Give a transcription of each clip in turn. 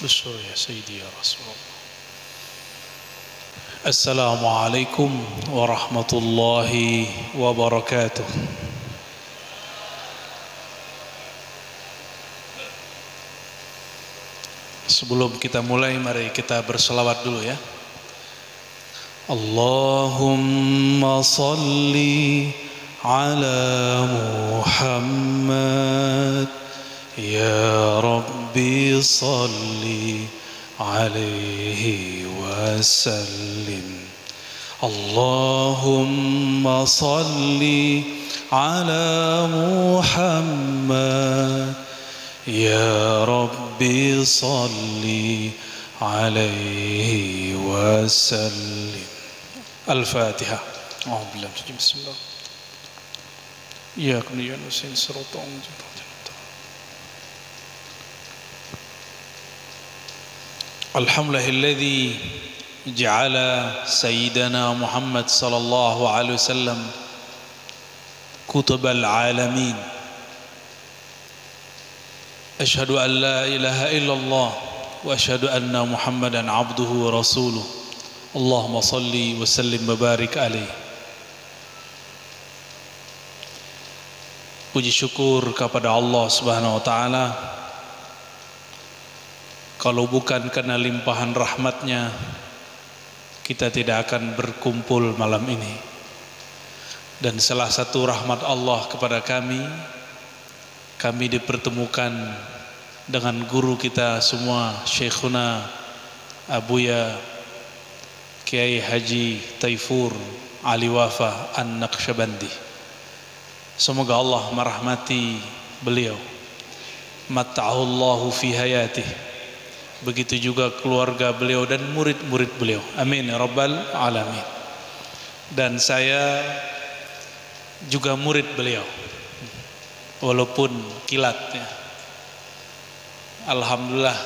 بشر يا سيدي يا رسول الله. السلام عليكم ورحمة الله وبركاته. Sebelum kita mulai, mari kita berselawat dulu ya. Allahumma salli ala Muhammad, ya Rabbi salli alaihi wasallim. Allahumma salli ala Muhammad, ya Rabbi salli alaihi wasallim. Al-Fatihah. Bismillah. Ya kuniyan usin sirotong. Alhamdulillahilladzi ja'ala sayyidana Muhammad sallallahu alaihi wasallam kutubal alamin. Asyhadu an la ilaha illallah wa asyhadu anna Muhammadan abduhu wa rasuluh. Allahumma salli wa sallim wa barik alaihi. Puji syukur kepada Allah Subhanahu wa taala. Kalau bukan karena limpahan rahmatnya, kita tidak akan berkumpul malam ini. Dan salah satu rahmat Allah kepada kami dipertemukan dengan guru kita semua, Syekhuna Abuya Kiai Haji Taifur Ali Wafa An-Naqsyabandi. Semoga Allah merahmati beliau, mata'ahullahu fi hayatih. Begitu juga keluarga beliau dan murid-murid beliau. Amin ya rabbal alamin. Dan saya juga murid beliau, walaupun kilat ya. Alhamdulillah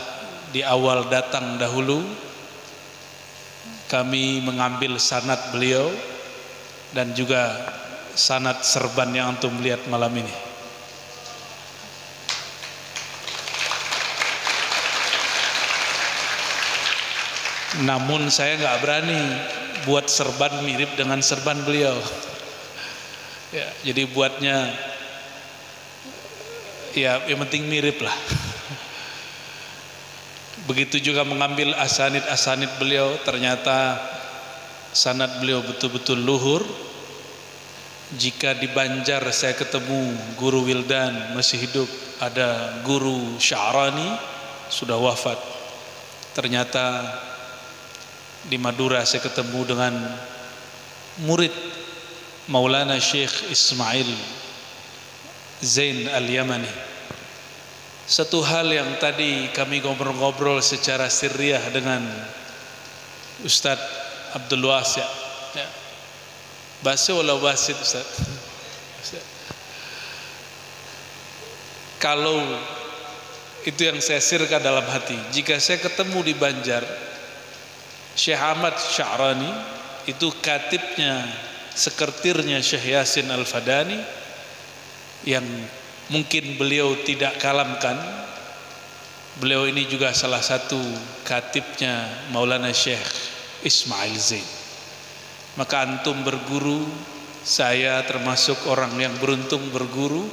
di awal datang dahulu kami mengambil sanad beliau dan juga sanad serban yang antum lihat malam ini. Namun saya nggak berani buat serban mirip dengan serban beliau. Ya, jadi buatnya ya yang penting mirip lah. Begitu juga mengambil asanid beliau, ternyata sanad beliau betul-betul luhur. Jika di Banjar saya ketemu guru Wildan masih hidup, ada guru Sya'rani sudah wafat. Ternyata di Madura saya ketemu dengan murid Maulana Syekh Ismail Zain Al-Yamani. Satu hal yang tadi kami ngobrol-ngobrol secara sirriyah dengan Ustadz Abdul Wasi' ya. Basi wala wasit Ustadz. Kalau itu yang saya sirkan dalam hati, jika saya ketemu di Banjar Syekh Ahmad Sya'rani, itu katibnya, sekretirnya Syekh Yasin Al-Fadani, yang mungkin beliau tidak kalamkan. Beliau ini juga salah satu katibnya Maulana Syekh Ismail Zain. Maka antum berguru, saya termasuk orang yang beruntung berguru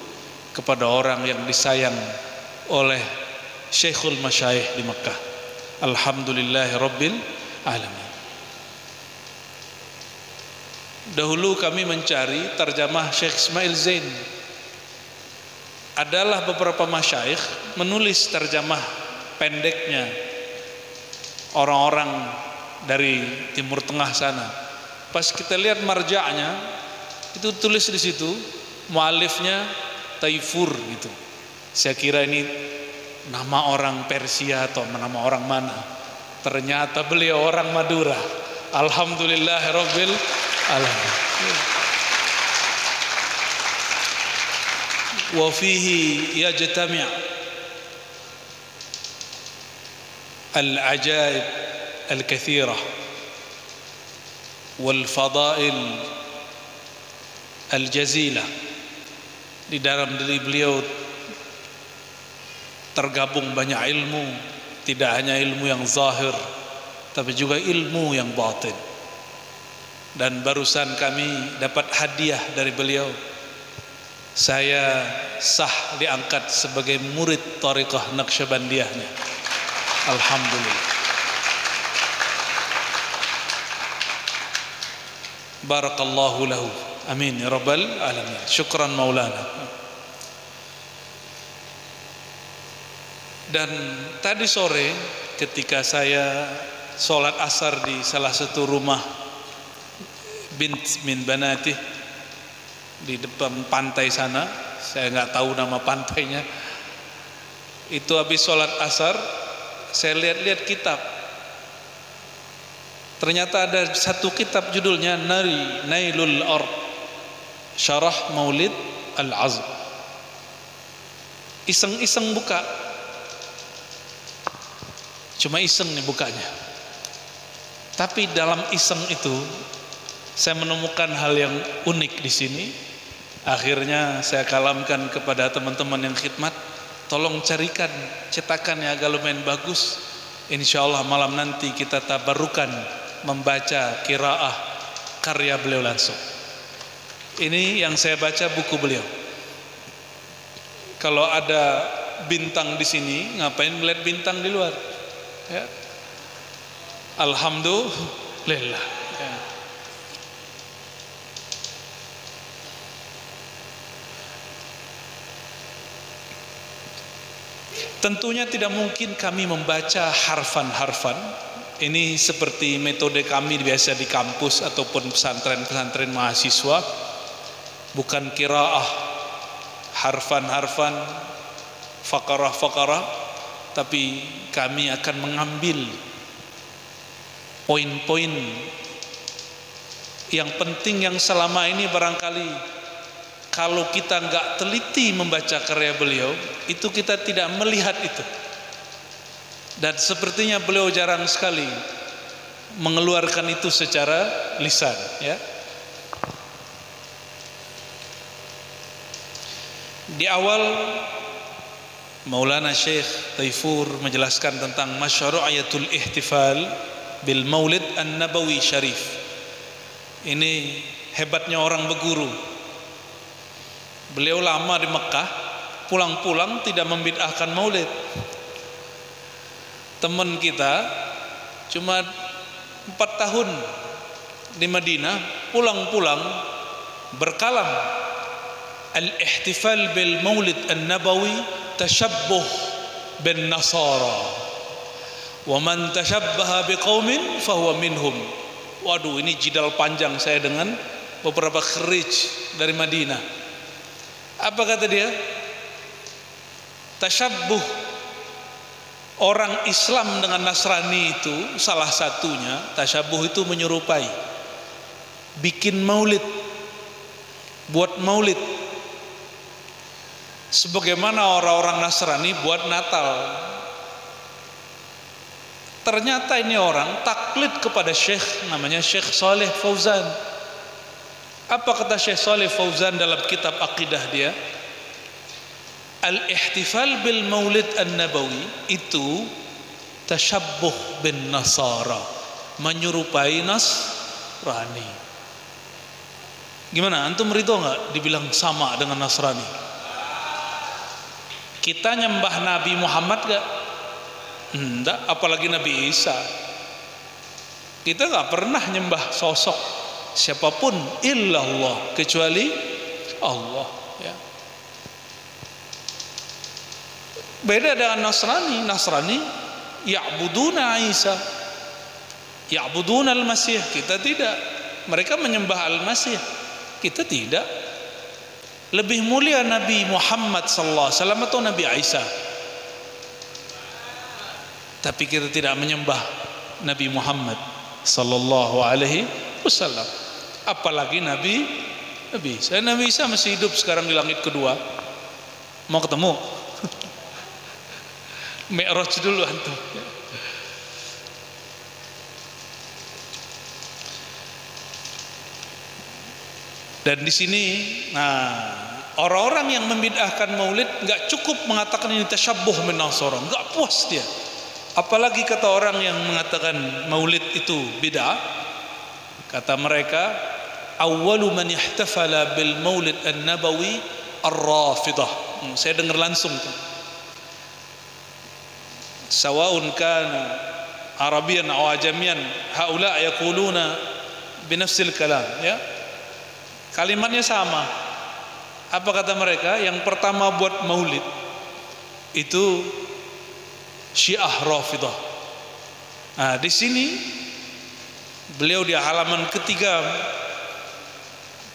kepada orang yang disayang oleh Syekhul Masyayikh di Mekah. Alhamdulillahi Rabbil Alamin. Dahulu kami mencari terjemah Syekh Ismail Zain. Adalah beberapa masyayikh menulis terjemah pendeknya, orang-orang dari Timur Tengah sana. Pas kita lihat marja'nya, itu tulis di situ mualifnya Taifur gitu. Saya kira ini nama orang Persia atau nama orang mana. Ternyata beliau orang Madura. Alhamdulillahirabbil alamin. Wa fihi yajtami' al-ajaib al-kathirah wal fadail al-jazila. Di dalam diri beliau tergabung banyak ilmu, tidak hanya ilmu yang zahir, tapi juga ilmu yang batin. Dan barusan kami dapat hadiah dari beliau. Saya sah diangkat sebagai murid Thariqah Naqsyabandiyahnya. Alhamdulillah. Barakallahu lahu. Amin ya rabbal alamin. Syukran maulana. Dan tadi sore ketika saya sholat asar di salah satu rumah bint min banati di depan pantai sana, saya nggak tahu nama pantainya, itu habis sholat asar saya lihat-lihat kitab, ternyata ada satu kitab judulnya Nailul Ard Syarah Maulid Al-Azm. Iseng-iseng buka, cuma iseng nih bukanya, tapi dalam iseng itu saya menemukan hal yang unik di sini. Akhirnya saya kalamkan kepada teman-teman yang khidmat, tolong carikan cetakan yang agak lumayan bagus. Insyaallah malam nanti kita tabarukan membaca qiraah karya beliau langsung. Ini yang saya baca buku beliau. Kalau ada bintang di sini, ngapain melihat bintang di luar? Ya. Alhamdulillah. Ya. Tentunya tidak mungkin kami membaca harfan-harfan. Ini seperti metode kami biasa di kampus ataupun pesantren-pesantren mahasiswa. Bukan qiraah harfan-harfan, faqarah-faqarah, tapi kami akan mengambil poin-poin yang penting yang selama ini barangkali kalau kita nggak teliti membaca karya beliau, itu kita tidak melihat itu. Dan sepertinya beliau jarang sekali mengeluarkan itu secara lisan, ya. Di awal Maulana Syekh Taifur menjelaskan tentang masyru'iyatul ihtifal bil Maulid An-Nabawi Syarif. Ini hebatnya orang berguru. Beliau lama di Mekah, pulang-pulang tidak membid'ahkan maulid. Teman kita cuma 4 tahun di Madinah, pulang-pulang berkalam, al-ihtifal bil Maulid An-Nabawi tashabbuh bin Nasara, wa man tashabbaha biqaumin fahuwa minhum. Waduh, ini jidal panjang saya dengan beberapa kharij dari Madinah. Apa kata dia? Tasyabbuh orang Islam dengan Nasrani itu salah satunya, tasyabbuh itu menyerupai. Bikin maulid, buat maulid. Sebagaimana orang-orang Nasrani buat Natal. Ternyata ini orang taklid kepada Syekh, namanya Syekh Saleh Fauzan. Apa kata Syekh Saleh Fauzan dalam kitab akidah dia? Al-ihtifal bil Maulid An-Nabawi itu tasyabbuh bin Nasara, menyerupai Nasrani. Gimana? Antum ridho nggak dibilang sama dengan Nasrani? Kita nyembah Nabi Muhammad gak? Enggak, apalagi Nabi Isa. Kita nggak pernah nyembah sosok siapapun illallah, kecuali Allah, ya. Beda dengan Nasrani. Nasrani ya'buduna Isa, ya'buduna al-Masih. Kita tidak. Mereka menyembah al-Masih, kita tidak. Lebih mulia Nabi Muhammad sallallahu alaihi wasallam atau Nabi Isa? Tapi kita tidak menyembah Nabi Muhammad sallallahu alaihi wasallam. Apalagi Nabi Isa. Nabi Isa masih hidup sekarang di langit kedua. Mau ketemu? Mi'raj dulu antum. Dan di sini, orang-orang yang membid'ahkan maulid nggak cukup mengatakan ini tasyabbuh min Nasara, nggak puas dia. Apalagi kata orang yang mengatakan maulid itu bid'ah, kata mereka, awwalu man ihtafala bil maulid an-nabawi ar-rafidah. Saya dengar langsung tuh. Sawaun kana arabiyan aw ajamiyan, haula yaquluna binafsil kalam, ya. Kalimatnya sama. Apa kata mereka? Yang pertama buat maulid itu Syiah Rafidah. Nah, di sini beliau di halaman ketiga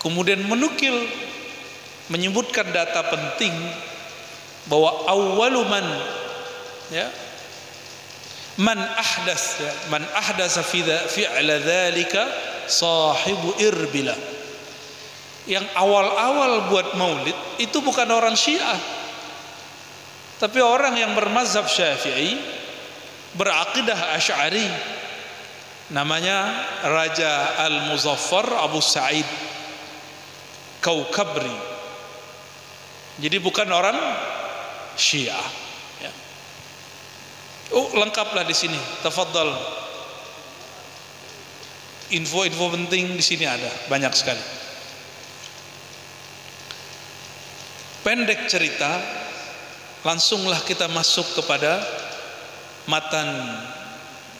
kemudian menukil, menyebutkan data penting bahwa awwaluman, ya, man ahdas, ya, man ahdasa fi'la dzalika sahibu irbila. Yang awal-awal buat maulid itu bukan orang Syiah, tapi orang yang bermazhab Syafi'i, beraqidah Asy'ari, namanya Raja Al-Muzaffar Abu Sa'id Kaukabri. Jadi bukan orang Syiah, ya. Oh, lengkaplah di sini. Tafadhal. Info-info penting di sini ada banyak sekali. Pendek cerita, langsunglah kita masuk kepada matan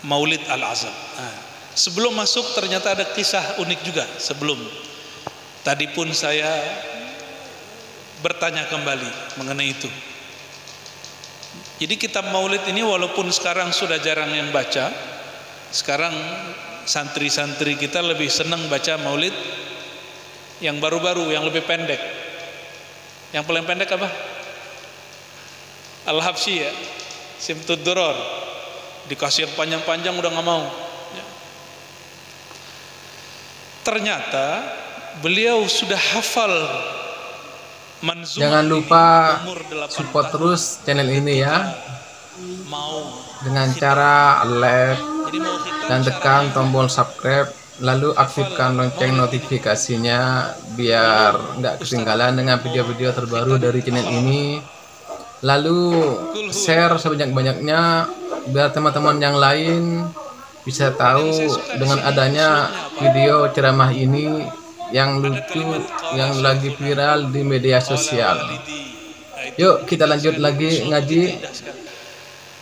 Maulid Al-Azam. Nah, sebelum masuk ternyata ada kisah unik juga sebelum. Tadi pun saya bertanya kembali mengenai itu. Jadi kitab Maulid ini walaupun sekarang sudah jarang yang baca, sekarang santri-santri kita lebih senang baca Maulid yang baru-baru, yang lebih pendek. Yang paling pendek apa? Al-Habsyi, ya, Simtud Duror. Dikasih yang panjang-panjang udah nggak mau, ya. Ternyata beliau sudah hafal manzumah. Jangan lupa support terus channel ini ya, dengan cara like dan tekan tombol subscribe, lalu aktifkan lonceng notifikasinya biar nggak ketinggalan dengan video-video terbaru dari channel ini. Lalu share sebanyak-banyaknya biar teman-teman yang lain bisa tahu dengan adanya video ceramah ini yang lucu, yang lagi viral di media sosial. Yuk kita lanjut lagi ngaji.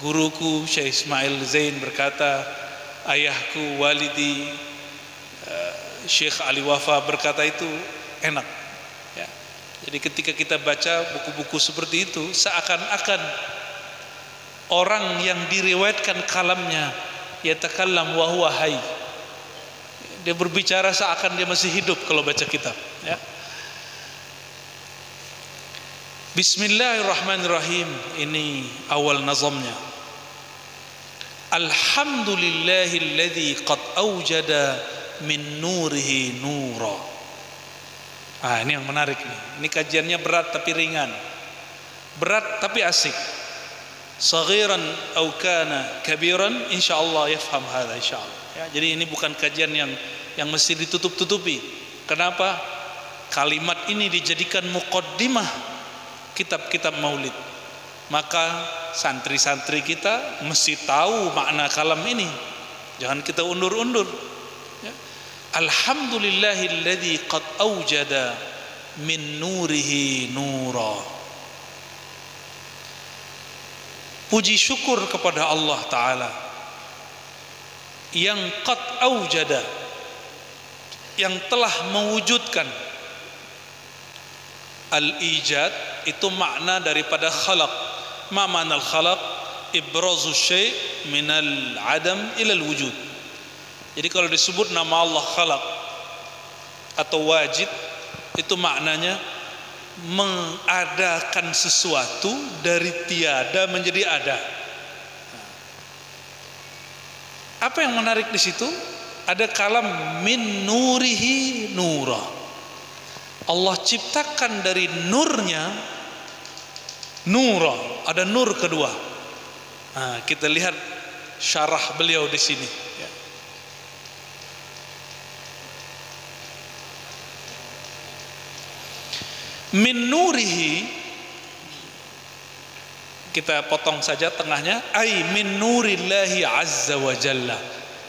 Guruku Syekh Ismail Zain berkata, ayahku walidi Syekh Ali Wafa berkata itu enak, ya. Jadi ketika kita baca buku-buku seperti itu, seakan-akan orang yang diriwayatkan kalamnya yatakallam wa huwa hayy. Dia berbicara seakan dia masih hidup kalau baca kitab, ya. Bismillahirrahmanirrahim. Ini awal nazamnya. Alhamdulillahilladzi qad awjada min nurihi nura. Ah, ini yang menarik nih. Ini kajiannya berat tapi ringan. Berat tapi asik. Saghiran aw kana kabiran, insyaallah yafham hadza insyaallah. Ya, jadi ini bukan kajian yang mesti ditutup-tutupi. Kenapa? Kalimat ini dijadikan muqaddimah kitab-kitab Maulid. Maka santri-santri kita mesti tahu makna kalam ini. Jangan kita undur-undur, ya. Alhamdulillahilladzi qad awjada min nurihi nura. Puji syukur kepada Allah Ta'ala yang qad awjada, yang telah mewujudkan. Al-ijad itu makna daripada khalaq. Ma ma'na al-khalaq? Ibrazu syai' minal adam ilal wujud. Jadi kalau disebut nama Allah khalaq atau wajid, itu maknanya mengadakan sesuatu dari tiada menjadi ada. Apa yang menarik di situ? Ada kalam min nurihi nura. Allah ciptakan dari nurnya nura, ada nur kedua. Nah, kita lihat syarah beliau di sini, ya. Min nurihi, Kita potong saja tengahnya, ai min nurillahi azza wa jalla,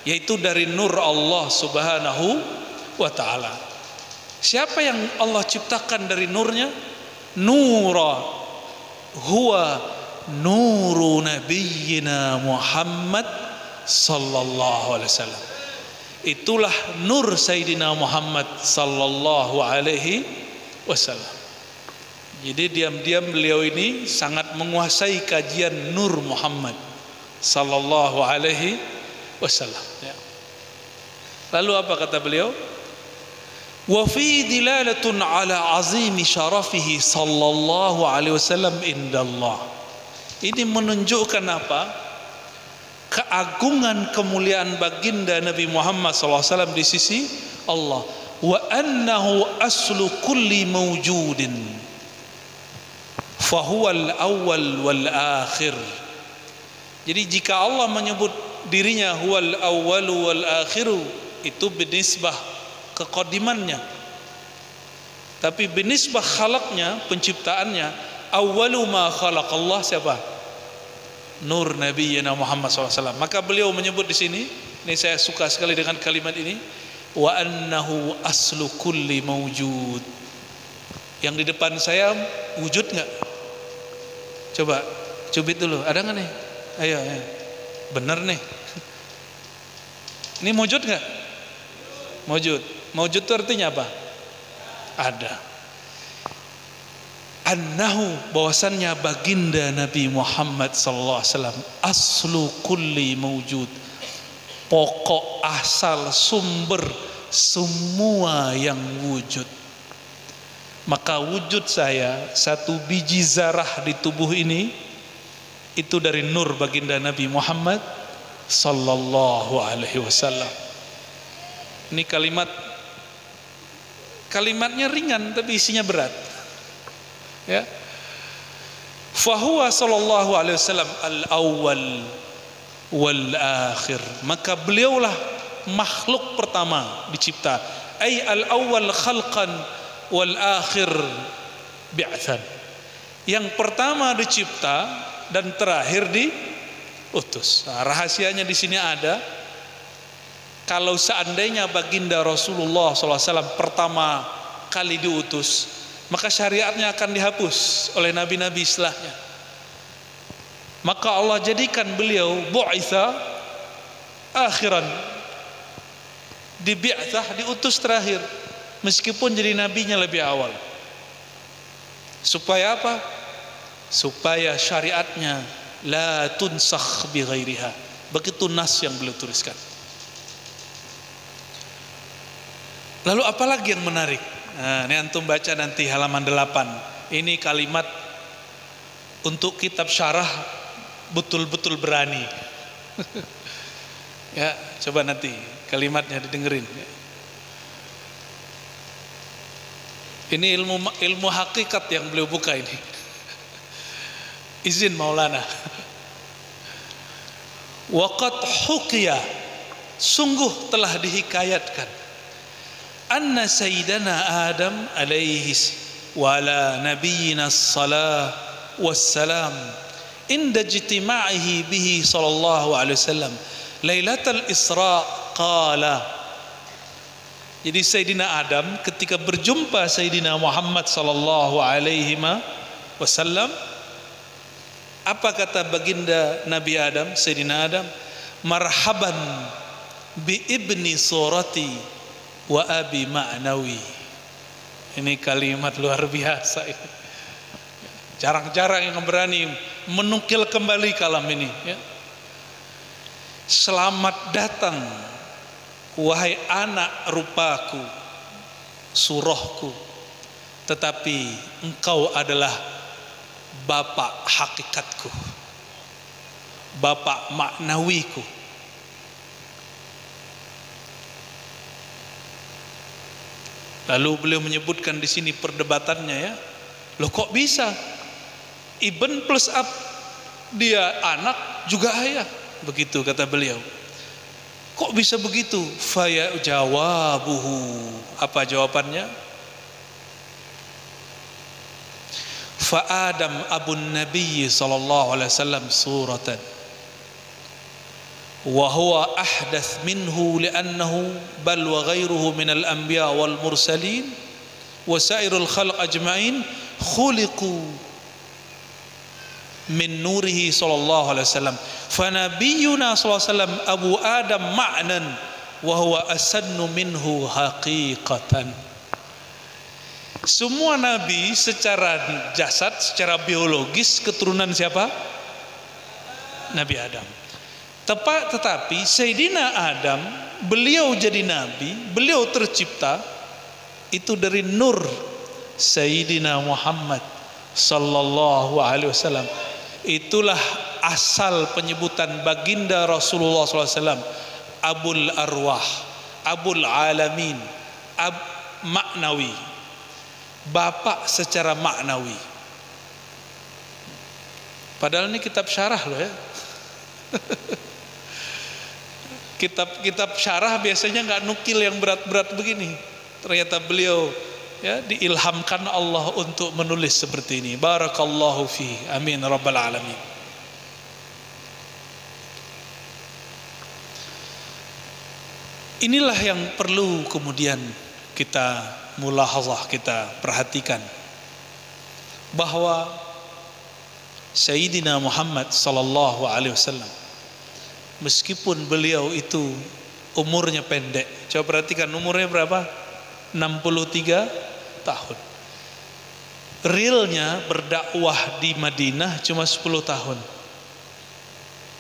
yaitu dari nur Allah subhanahu wa ta'ala. Siapa yang Allah ciptakan dari nurnya? Nura huwa nuru nabiyyina Muhammad sallallahu alaihi wasallam. Itulah nur Sayyidina Muhammad sallallahu alaihi wasallam. Jadi diam-diam beliau ini sangat menguasai kajian Nur Muhammad sallallahu alaihi wasallam. Ya. Lalu apa kata beliau? Wa fi dilalatun ala azimi syarafihi sallallahu alaihi wasallam indallah. Ini menunjukkan apa? Keagungan kemuliaan baginda Nabi Muhammad sallallahu alaihi wasallam di sisi Allah. Wa annahu aslu kulli mawjudin fahuwal awwal wal akhir. Jadi jika Allah menyebut dirinya huwal awwal wal akhiru, itu binisbah kekodimannya. Tapi binisbah khalaqnya, penciptaannya, awwalu ma khalaqallah siapa? Nur Nabiyyina Muhammad SAW. Maka beliau menyebut di sini, ini saya suka sekali dengan kalimat ini, wa annahu aslu kulli mawjud. Yang di depan saya wujud nggak? Coba cubit dulu, ada nggak nih? Ayo, ayo. Bener nih. Ini wujud nggak? Wujud. Wujud itu artinya apa? Ada. Annahu, bahwasannya baginda Nabi Muhammad sallallahu alaihi wasallam aslu kulli mawjud, pokok asal sumber semua yang wujud. Maka wujud saya, satu biji zarah di tubuh ini, itu dari nur baginda Nabi Muhammad sallallahu alaihi wasallam. Ini kalimatnya ringan tapi isinya berat. Ya. Fahuwa sallallahu alaihi wasallam al-awwal wal akhir. Maka beliaulah makhluk pertama dicipta. Ai al-awwal khalqan wal akhir bi'tsan. Yang pertama dicipta dan terakhir diutus. Nah, rahasianya di sini ada. Kalau seandainya baginda Rasulullah SAW pertama kali diutus, maka syariatnya akan dihapus oleh nabi-nabi setelahnya. Maka Allah jadikan beliau bu'itsa akhiran, dibi'tsah, diutus terakhir, meskipun jadi nabinya lebih awal. Supaya apa? Supaya syariatnya la tunsakh bi ghairiha. Begitu nas yang beliau tuliskan. Lalu apalagi yang menarik? Nah, ini antum baca nanti halaman 8. Ini kalimat untuk kitab syarah betul-betul berani. Ya, coba nanti kalimatnya didengerin. Ini ilmu hakikat yang beliau buka ini. Izin Maulana. Waqad huqiya, sungguh telah dihikayatkan, anna sayyidana Adam alaihi wa ala nabiyyina salah wassalam inda ijtima'ihi bihi sallallahu alaihi wasallam lailatul Isra qala. Jadi Sayyidina Adam ketika berjumpa Sayyidina Muhammad sallallahu alaihi wasallam, apa kata baginda Nabi Adam, Sayyidina Adam? Marhaban bi ibni surati wa abi ma'nawi. Ini kalimat luar biasa ini. Jarang-jarang yang berani menukil kembali kalam ini, ya. Selamat datang wahai anak rupaku, surahku, tetapi engkau adalah bapak hakikatku, bapak maknawiku. Lalu beliau menyebutkan di sini perdebatannya, ya. Loh kok bisa? Ibn plus ab, dia anak juga ayah. Begitu kata beliau. Kok bisa begitu? Faya jawabuhu. Apa jawabannya? fa Adam abun Nabi sallallahu alaihi wasallam suratan wa huwa ahdath minhu li'annahu bal wa ghairuhu min al-anbiya wal mursalin wa sairul khalq ajma'in khuliqu min nurihi sallallahu alaihi wasallam fa nabiyyuna sallallahu alaihi wasallam abu Adam ma'nan wa huwa asannu minhu haqiqatan. Semua nabi secara jasad, secara biologis keturunan siapa? Nabi Adam. Tetapi Sayyidina Adam, beliau jadi nabi, beliau tercipta itu dari nur Sayyidina Muhammad sallallahu alaihi wasallam. Itulah asal penyebutan baginda Rasulullah sallallahu alaihi wasallam Abul Arwah, Abul Alamin, maknawi, bapak secara maknawi. Padahal ini kitab syarah loh ya. Kitab syarah biasanya nggak nukil yang berat-berat begini. Ternyata beliau ya diilhamkan Allah untuk menulis seperti ini. Barakallahu fi. Amin rabbal alamin. Inilah yang perlu kemudian kita mulahazah, kita perhatikan, bahwa Sayyidina Muhammad sallallahu alaihi wasallam meskipun beliau itu umurnya pendek, coba perhatikan umurnya berapa? 63 tahun. Realnya berdakwah di Madinah cuma 10 tahun.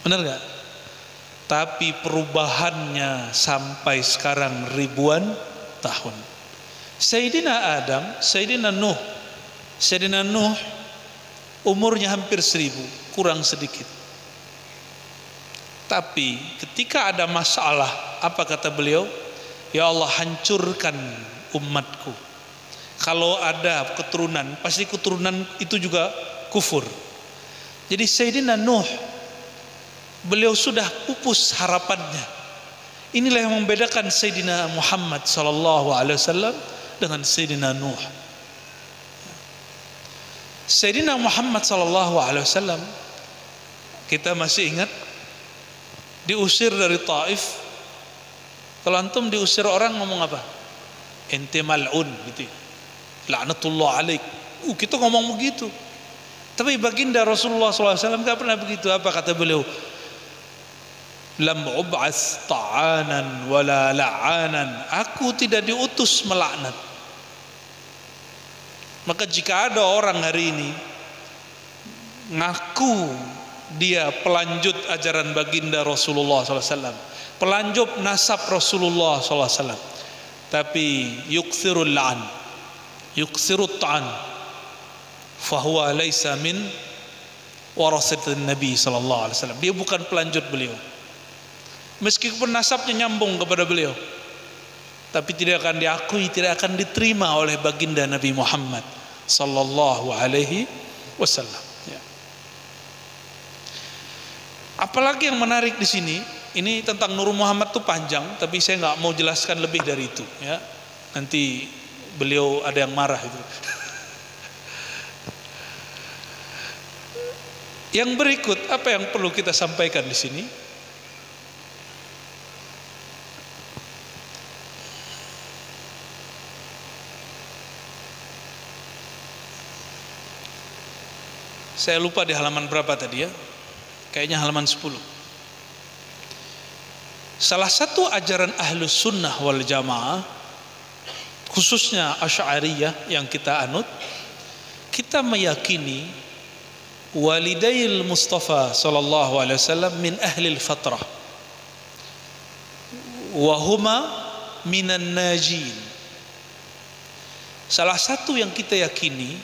Benar gak? Tapi perubahannya sampai sekarang ribuan tahun. Sayyidina Adam, Sayyidina Nuh umurnya hampir 1000, kurang sedikit. Tapi ketika ada masalah, apa kata beliau? Ya Allah, hancurkan umatku. Kalau ada keturunan, pasti keturunan itu juga kufur. Jadi Sayyidina Nuh, beliau sudah pupus harapannya. Inilah yang membedakan Sayyidina Muhammad sallallahu alaihi wasallam dengan Sayyidina Nuh. Sayyidina Muhammad sallallahu alaihi wasallam, kita masih ingat, diusir dari Taif. Kalau antum diusir orang ngomong apa? Ente mal'un gitu. Laknatullah alaik. Kita ngomong begitu. Tapi baginda Rasulullah SAW gak pernah begitu. Apa kata beliau? Lam ub'as ta'anan wala la'anan. Aku tidak diutus melaknat. Maka jika ada orang hari ini ngaku dia pelanjut ajaran baginda Rasulullah SAW, pelanjut nasab Rasulullah SAW, tapi yuksirul la'an, yuksirut ta'an, fahuwa laysa min warasatin Nabi SAW. Dia bukan pelanjut beliau, meskipun nasabnya nyambung kepada beliau, tapi tidak akan diakui, tidak akan diterima oleh baginda Nabi Muhammad sallallahu alaihi wasallam. Ya. Apalagi yang menarik di sini, ini tentang Nur Muhammad itu panjang, tapi saya nggak mau jelaskan lebih dari itu. Ya, nanti beliau ada yang marah itu. Yang berikut, apa yang perlu kita sampaikan di sini? Saya lupa di halaman berapa tadi ya. Kayaknya halaman 10. Salah satu ajaran Ahlus Sunnah wal Jamaah, khususnya Asy'ariyah yang kita anut, kita meyakini walidayil Mustafa sallallahu alaihi wasallam min ahlil fatrah wa huma minan najin. Salah satu yang kita yakini,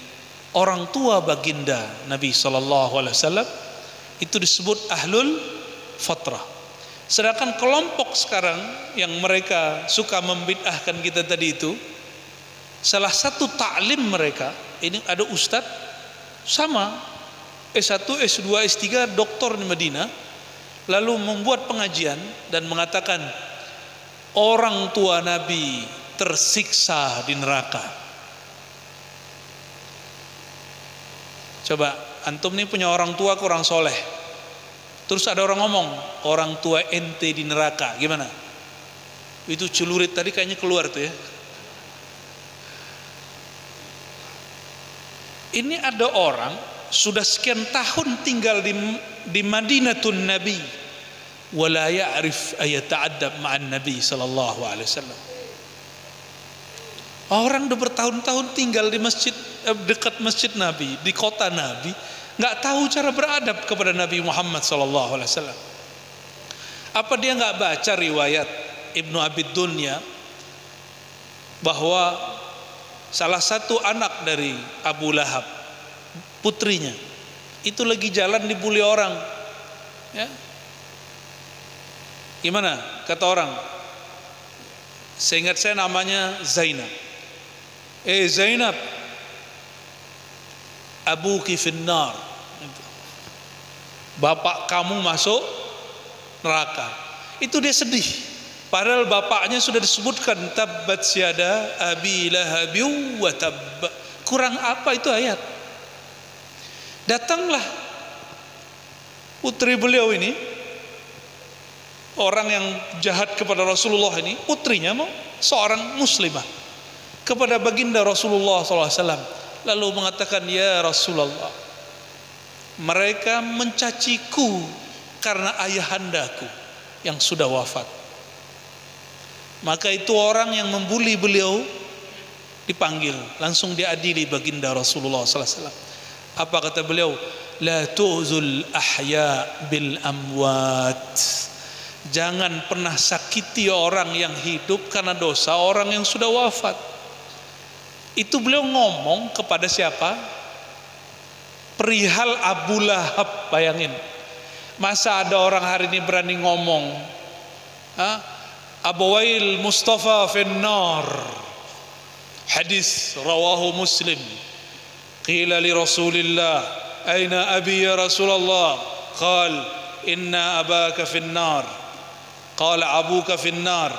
orang tua baginda Nabi sallallahu alaihi wasallam itu disebut ahlul fatrah. Sedangkan kelompok sekarang yang mereka suka membid'ahkan kita tadi itu, salah satu taklim mereka, ini ada ustadz sama S1, S2, S3, doktor di Madinah, lalu membuat pengajian dan mengatakan orang tua Nabi tersiksa di neraka. Coba antum nih punya orang tua kurang soleh, terus ada orang ngomong orang tua ente di neraka, gimana? Itu celurit tadi kayaknya keluar tuh ya. Ini ada orang sudah sekian tahun tinggal di Madinatun Nabi, wala ya'rif ayata'addab ma'an Nabi sallallahu alaihi wasallam. Orang udah bertahun-tahun tinggal di masjid, dekat masjid Nabi, di kota Nabi, nggak tahu cara beradab kepada Nabi Muhammad sallallahu alaihi wasallam. Apa dia nggak baca riwayat Ibnu Abi Dunya bahwa salah satu anak dari Abu Lahab, putrinya, itu lagi jalan dibully orang, ya. Gimana kata orang? Seingat saya namanya Zainab. Zainab, abuki finnar, bapak kamu masuk neraka. Itu dia sedih, padahal bapaknya sudah disebutkan tabbat syada abi lahabi wa tab. Kurang apa itu ayat? Datanglah putri beliau ini, orang yang jahat kepada Rasulullah ini, putrinya mau seorang muslimah, kepada baginda Rasulullah SAW, lalu mengatakan, ya Rasulullah, mereka mencaciku karena ayahandaku yang sudah wafat. Maka itu orang yang membuli beliau dipanggil, langsung diadili baginda Rasulullah SAW. Apa kata beliau? La tu'zul ahya bil amwat. Jangan pernah sakiti orang yang hidup karena dosa orang yang sudah wafat. Itu beliau ngomong kepada siapa? Perihal Abu Lahab. Bayangin, masa ada orang hari ini berani ngomong Abawail Mustafa finnar, hadis rawahu Muslim. Qila li Rasulillah aina abi ya Rasulullah, qal inna abaka finnar, qala abuka finnar,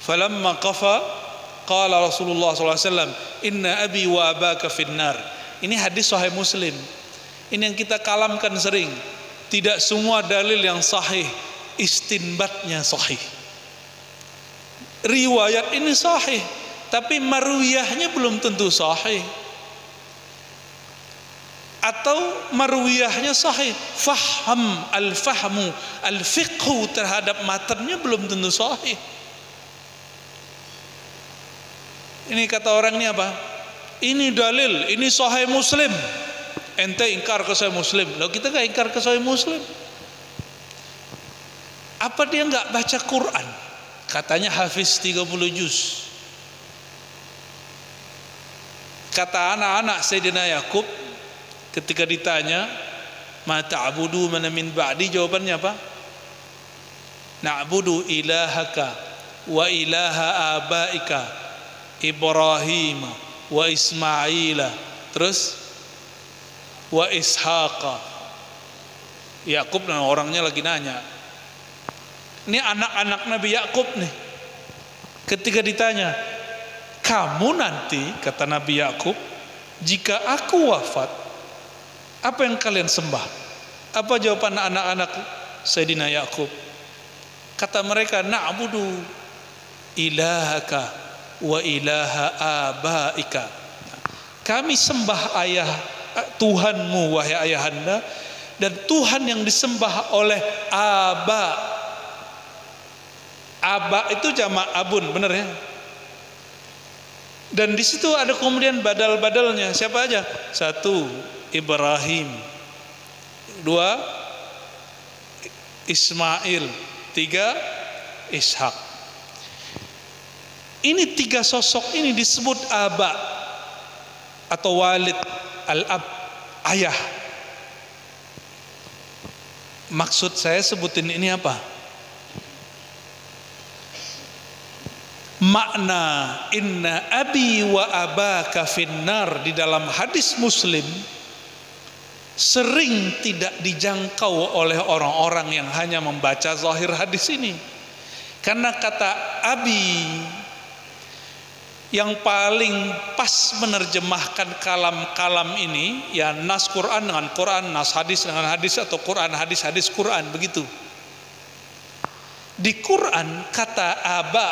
falamma qafa qala Rasulullah SAW, inna abi wa abaka finnar. Ini hadis sahih Muslim. Ini yang kita kalamkan sering. Tidak semua dalil yang sahih istinbatnya sahih. Riwayat ini sahih, tapi marwiyahnya belum tentu sahih. Atau marwiyahnya sahih, al-fahmu, al-fiqhu terhadap matanya belum tentu sahih. Ini kata orang ini apa? Ini dalil, ini sahih Muslim. Ente ingkar ke sahih Muslim. Lalu kita gak ingkar ke sahih Muslim. Apa dia gak baca Quran? Katanya hafiz 30 juz. Kata anak-anak Sayyidina Yakub ketika ditanya, ma ta'budu mana min ba'di, jawabannya apa? Na'budu ilahaka wa ilaha abaika Ibrahim wa Ismaila, terus wa Ishaqa. Yakub dan orangnya lagi nanya. Ini anak-anak Nabi Yakub nih. Ketika ditanya, kamu nanti, kata Nabi Yakub, jika aku wafat, apa yang kalian sembah? Apa jawaban anak-anak Sayyidina Yakub? Kata mereka, na'budu ilahaka wa ilaha abaika. Kami sembah ayah Tuhanmu wahai ayahanda, dan Tuhan yang disembah oleh aba. Aba itu jamak abun, benar ya? Dan di situ ada kemudian badal-badalnya. Siapa aja? 1 Ibrahim, 2 Ismail, 3 Ishak. Ini 3 sosok ini disebut aba atau walid, al-ab, ayah. Maksud saya sebutin ini apa? Makna inna abi wa abaka finnar di dalam hadis Muslim sering tidak dijangkau oleh orang-orang yang hanya membaca zahir hadis ini. Karena kata abi Yang paling pas menerjemahkan kalam-kalam ini ya nas Quran dengan Quran, nas hadis dengan hadis, atau Quran hadis, hadis Quran, begitu. Di Quran kata aba,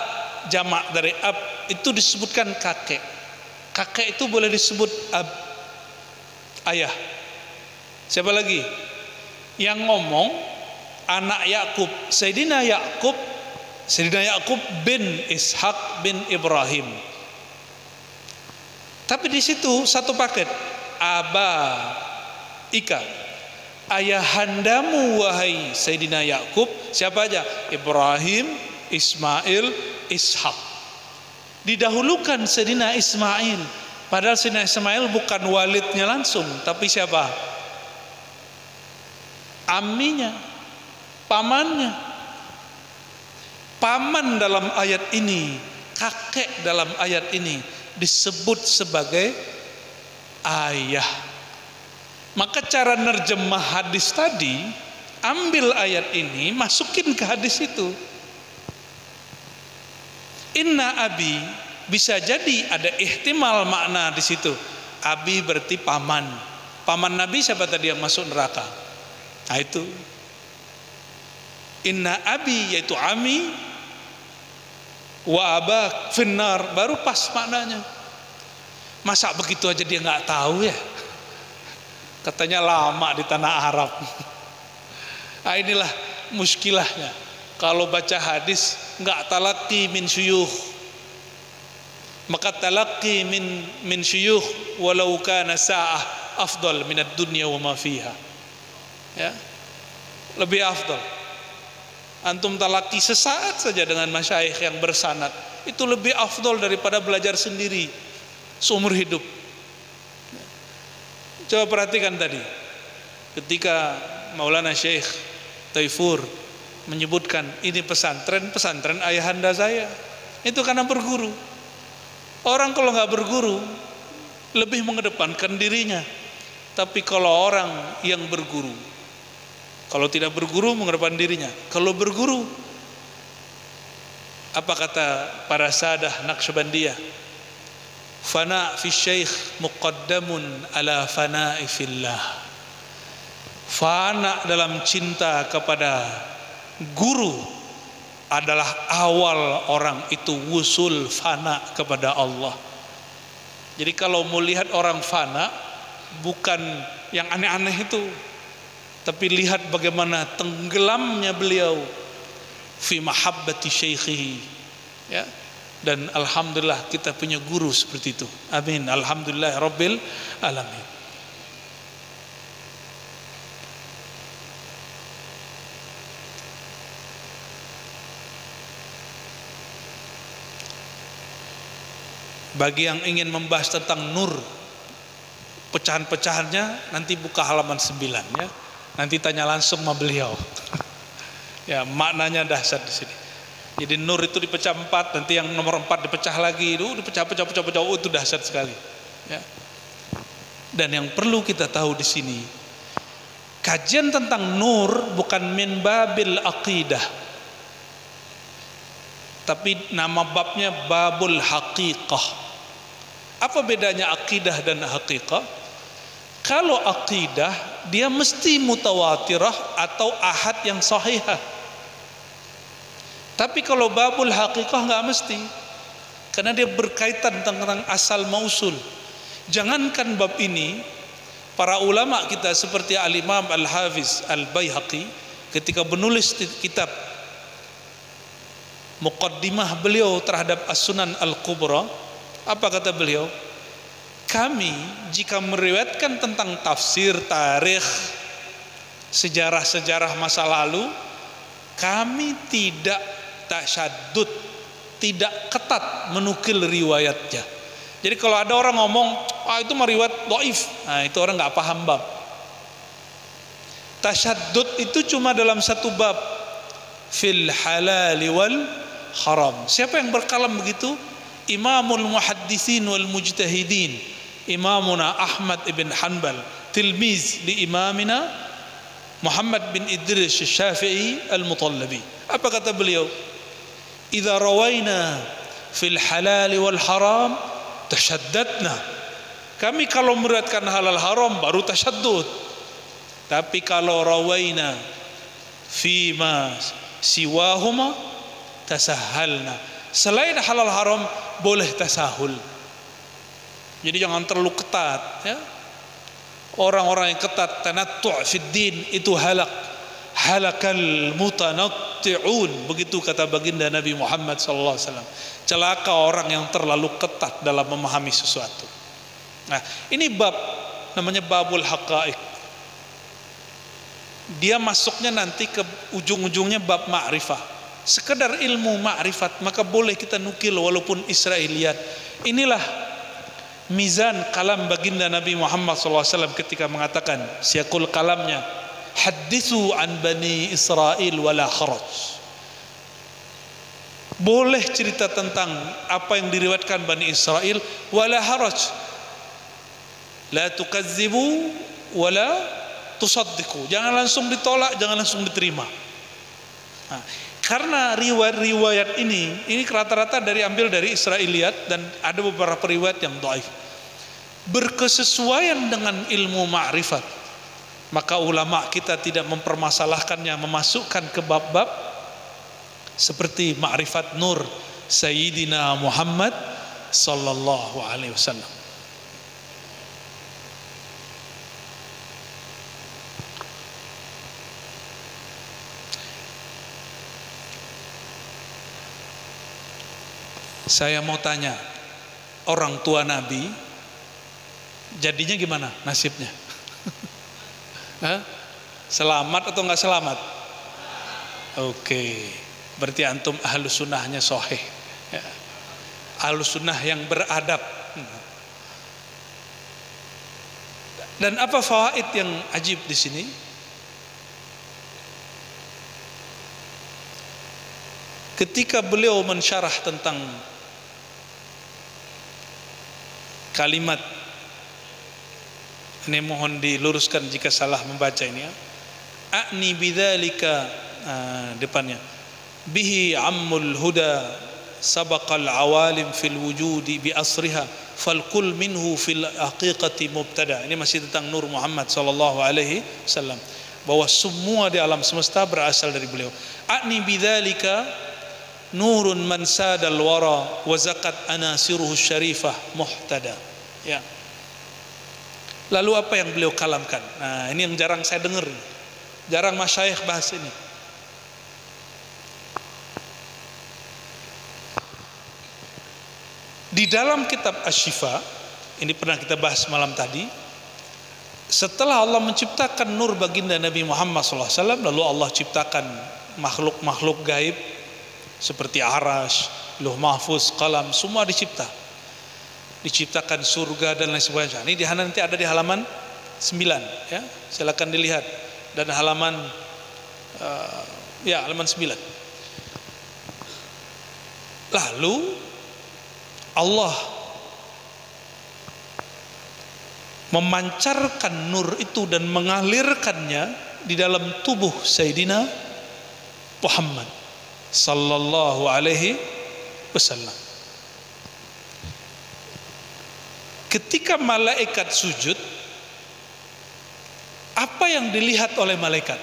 jamak dari ab, itu disebutkan kakek. Kakek itu boleh disebut ab, ayah. Siapa lagi? Yang ngomong anak Yakub, Sayyidina Yakub bin Ishak bin Ibrahim. Tapi di situ satu paket, aba ika, ayahandamu wahai Sayyidina Yakub, siapa aja? Ibrahim, Ismail, Ishak. Didahulukan Sayyidina Ismail, padahal Sayyidina Ismail bukan walidnya langsung, tapi siapa? Amminya, pamannya. Paman dalam ayat ini, kakek dalam ayat ini disebut sebagai ayah. Maka cara nerjemah hadis tadi, ambil ayat ini, masukin ke hadis itu. Inna abi, bisa jadi ada ihtimal makna di situ. Abi berarti paman. Paman Nabi siapa tadi yang masuk neraka? Nah itu. Inna abi yaitu ami, wa abak finnar, baru pas maknanya. Masa begitu aja dia nggak tahu ya? Katanya lama di tanah Arab. Nah inilah muskilahnya. Kalau baca hadis nggak talaqi min syuyukh, maka talaqi min syuyukh walau kana sa'ah afdal min ad-dunya wa ma fiha. Ya, lebih afdal. Antum talaki sesaat saja dengan masyayikh yang bersanad, itu lebih afdol daripada belajar sendiri seumur hidup. Coba perhatikan tadi, ketika Maulana Syekh Taifur menyebutkan ini pesantren ayahanda saya, itu karena berguru. Orang kalau nggak berguru lebih mengedepankan dirinya, tapi kalau orang yang berguru, kalau tidak berguru mengedepankan dirinya. Kalau berguru, apa kata para sadah Naqsyabandiyah? Fana fi syekh muqaddamun ala fana'i fillah. Fana dalam cinta kepada guru adalah awal orang itu wusul fana kepada Allah. Jadi kalau mau lihat orang fana, bukan yang aneh-aneh itu, tapi lihat bagaimana tenggelamnya beliau fi mahabbati syaikhihi, ya. Dan alhamdulillah kita punya guru seperti itu. Amin, alhamdulillah rabbil alamin. Bagi yang ingin membahas tentang nur, pecahan-pecahannya nanti buka halaman 9 ya. Nanti tanya langsung sama beliau. Ya, maknanya dahsyat di sini. Jadi nur itu dipecah 4, nanti yang nomor 4 dipecah lagi, itu dipecah, itu dahsyat sekali. Ya. Dan yang perlu kita tahu di sini, kajian tentang nur bukan min babil aqidah, tapi nama babnya babul haqiqah. Apa bedanya akidah dan haqiqah? Kalau akidah dia mesti mutawatirah atau ahad yang sahihah. Tapi kalau babul haqiqah nggak mesti, karena dia berkaitan tentang asal mausul. Jangankan bab ini, para ulama kita seperti Al-Imam Al-Hafiz Al-Baihaqi ketika menulis kitab muqaddimah beliau terhadap As-Sunan Al-Kubra, apa kata beliau? Kami jika meriwayatkan tentang tafsir, tarikh, sejarah-sejarah masa lalu, kami tidak tasyaddud, tidak ketat menukil riwayatnya. Jadi kalau ada orang ngomong, itu meriwayat dhaif, nah itu orang nggak paham bab. Tasyaddud itu cuma dalam satu bab, fil halal wal haram. Siapa yang berkalam begitu? Imamul muhaddisin wal mujtahidin, Imamuna Ahmad ibn Hanbal, tilmiz li imamina Muhammad bin Idris Syafi'i al-Mutallabi. Apa kata beliau? Idza rawaina fil halal wal haram tashaddadna. Kami kalau meriwayatkan halal haram baru tasyaddud. Tapi kalau rawaina fima siwahuma tasahhalna. Selain halal haram boleh tasahul. Jadi jangan terlalu ketat ya. Orang-orang yang ketat tanattu' fid din itu halakal mutanatti'un, begitu kata baginda Nabi Muhammad sallallahu alaihi wasallam. Celaka orang yang terlalu ketat dalam memahami sesuatu. Nah, ini bab namanya babul haqaiq. Dia masuknya nanti ke ujung-ujungnya bab ma'rifah. Sekedar ilmu ma'rifat maka boleh kita nukil walaupun Israiliyat. Inilah mizan kalam baginda Nabi Muhammad SAW ketika mengatakan siakul kalamnya, hadithu an bani Israel wala kharaj. Boleh cerita tentang apa yang diriwayatkan Bani Israel wala haraj. La tukazzibu wala tusaddiqu. Jangan langsung ditolak, jangan langsung diterima. Nah, karena riwayat-riwayat ini rata-rata ambil dari Israiliyat dan ada beberapa riwayat yang dhaif. Berkesesuaian dengan ilmu ma'rifat, maka ulama kita tidak mempermasalahkannya, memasukkan ke bab-bab seperti ma'rifat nur Sayyidina Muhammad sallallahu alaihi wasallam. Saya mau tanya, orang tua Nabi jadinya gimana nasibnya? Selamat atau enggak selamat? Oke, berarti antum ahlus sunnahnya sahih ya. Ahlus sunnah yang beradab. Dan apa fawaid yang ajib di sini? Ketika beliau mensyarah tentang kalimat ini, mohon diluruskan jika salah membaca ini ya. A'ni bidzalika, depannya bihi ammul huda sabaqal awalim fil wujudi bi asriha fal kul minhu fil haqiqati mubtada. Ini masih tentang Nur Muhammad sallallahu alaihi wasallam, bahwa semua di alam semesta berasal dari beliau. A'ni bidzalika nurun man sadal wara wa zakat anasiruhu syarifah muhtada ya. Lalu apa yang beliau kalamkan? Nah, ini yang jarang saya dengar, jarang masyayikh bahas ini. Di dalam kitab Asy-Syifa, ini pernah kita bahas malam tadi, setelah Allah menciptakan nur baginda Nabi Muhammad SAW, lalu Allah ciptakan makhluk-makhluk gaib seperti Arash, Lauh Mahfuz, Qalam, semua diciptakan surga dan lain sebagainya. Ini nanti ada di halaman 9 ya, silakan dilihat, dan halaman halaman 9. Lalu Allah memancarkan nur itu dan mengalirkannya di dalam tubuh Sayyidina Muhammad sallallahu alaihi wasallam. Ketika malaikat sujud, apa yang dilihat oleh malaikat?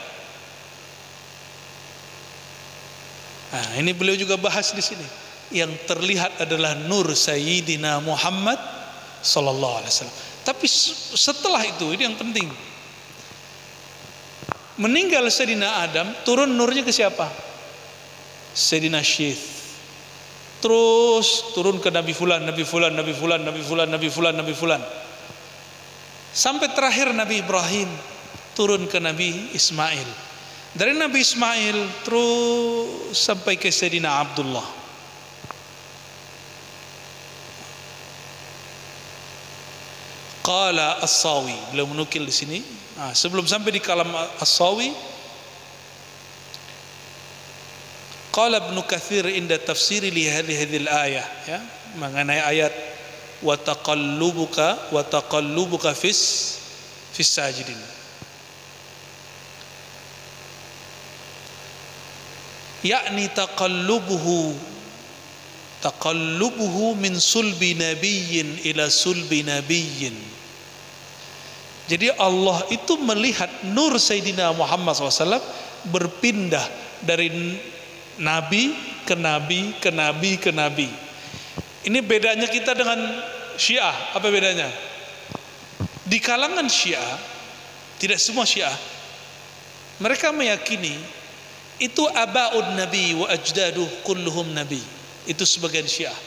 Nah, ini beliau juga bahas di sini. Yang terlihat adalah nur Sayyidina Muhammad sallallahu alaihi wasallam. Tapi setelah itu, ini yang penting. Meninggal Sayyidina Adam, turun nurnya ke siapa? Sayyidina Syith. Terus turun ke Nabi Fulan, Nabi Fulan, Nabi Fulan, Nabi Fulan, Nabi Fulan, Nabi Fulan. Sampai terakhir Nabi Ibrahim, turun ke Nabi Ismail. Dari Nabi Ismail terus sampai ke Sayyidina Abdullah. Qala As-Sawi, beliau menukil di sini. Sebelum sampai di kalam As-Sawi, qala Ibnu Katsir inda tafsiri li hadhihi al-ayah ya, mengenai ayat wa taqallubuka fis sajidin. Yakni taqallubuhu min sulbi nabiyyin ila sulbi nabiyyin. Jadi Allah itu melihat nur Sayyidina Muhammad SAW berpindah dari nabi ke nabi ke nabi ke nabi. Ini bedanya kita dengan Syiah. Apa bedanya? Di kalangan Syiah, tidak semua Syiah, mereka meyakini itu abaud nabi wa ajdaduh kulluhum nabi. Itu sebagian Syiah.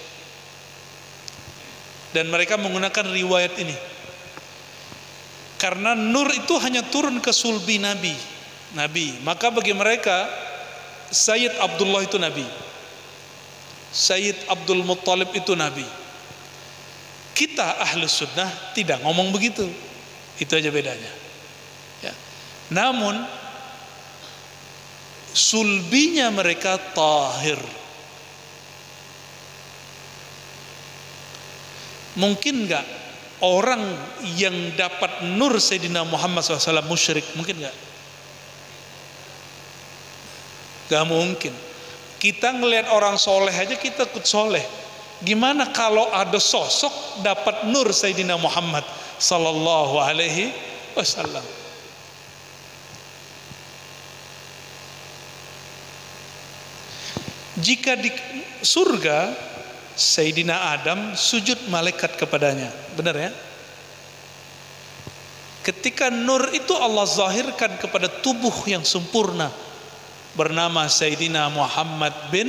Dan mereka menggunakan riwayat ini. Karena nur itu hanya turun ke sulbi nabi. Maka bagi mereka Sayyid Abdullah itu nabi, Sayyid Abdul Muttalib itu nabi. Kita Ahlus Sunnah tidak ngomong begitu. Itu aja bedanya ya. Namun sulbinya mereka tahir. Mungkin enggak orang yang dapat nur Sayyidina Muhammad SAW musyrik? Mungkin enggak? Gak mungkin. Kita ngelihat orang soleh aja kita ikut soleh. Gimana kalau ada sosok dapat nur Sayyidina Muhammad sallallahu alaihi wasallam? Jika di surga Sayyidina Adam sujud malaikat kepadanya, benar ya? Ketika nur itu Allah zahirkan kepada tubuh yang sempurna bernama Sayyidina Muhammad bin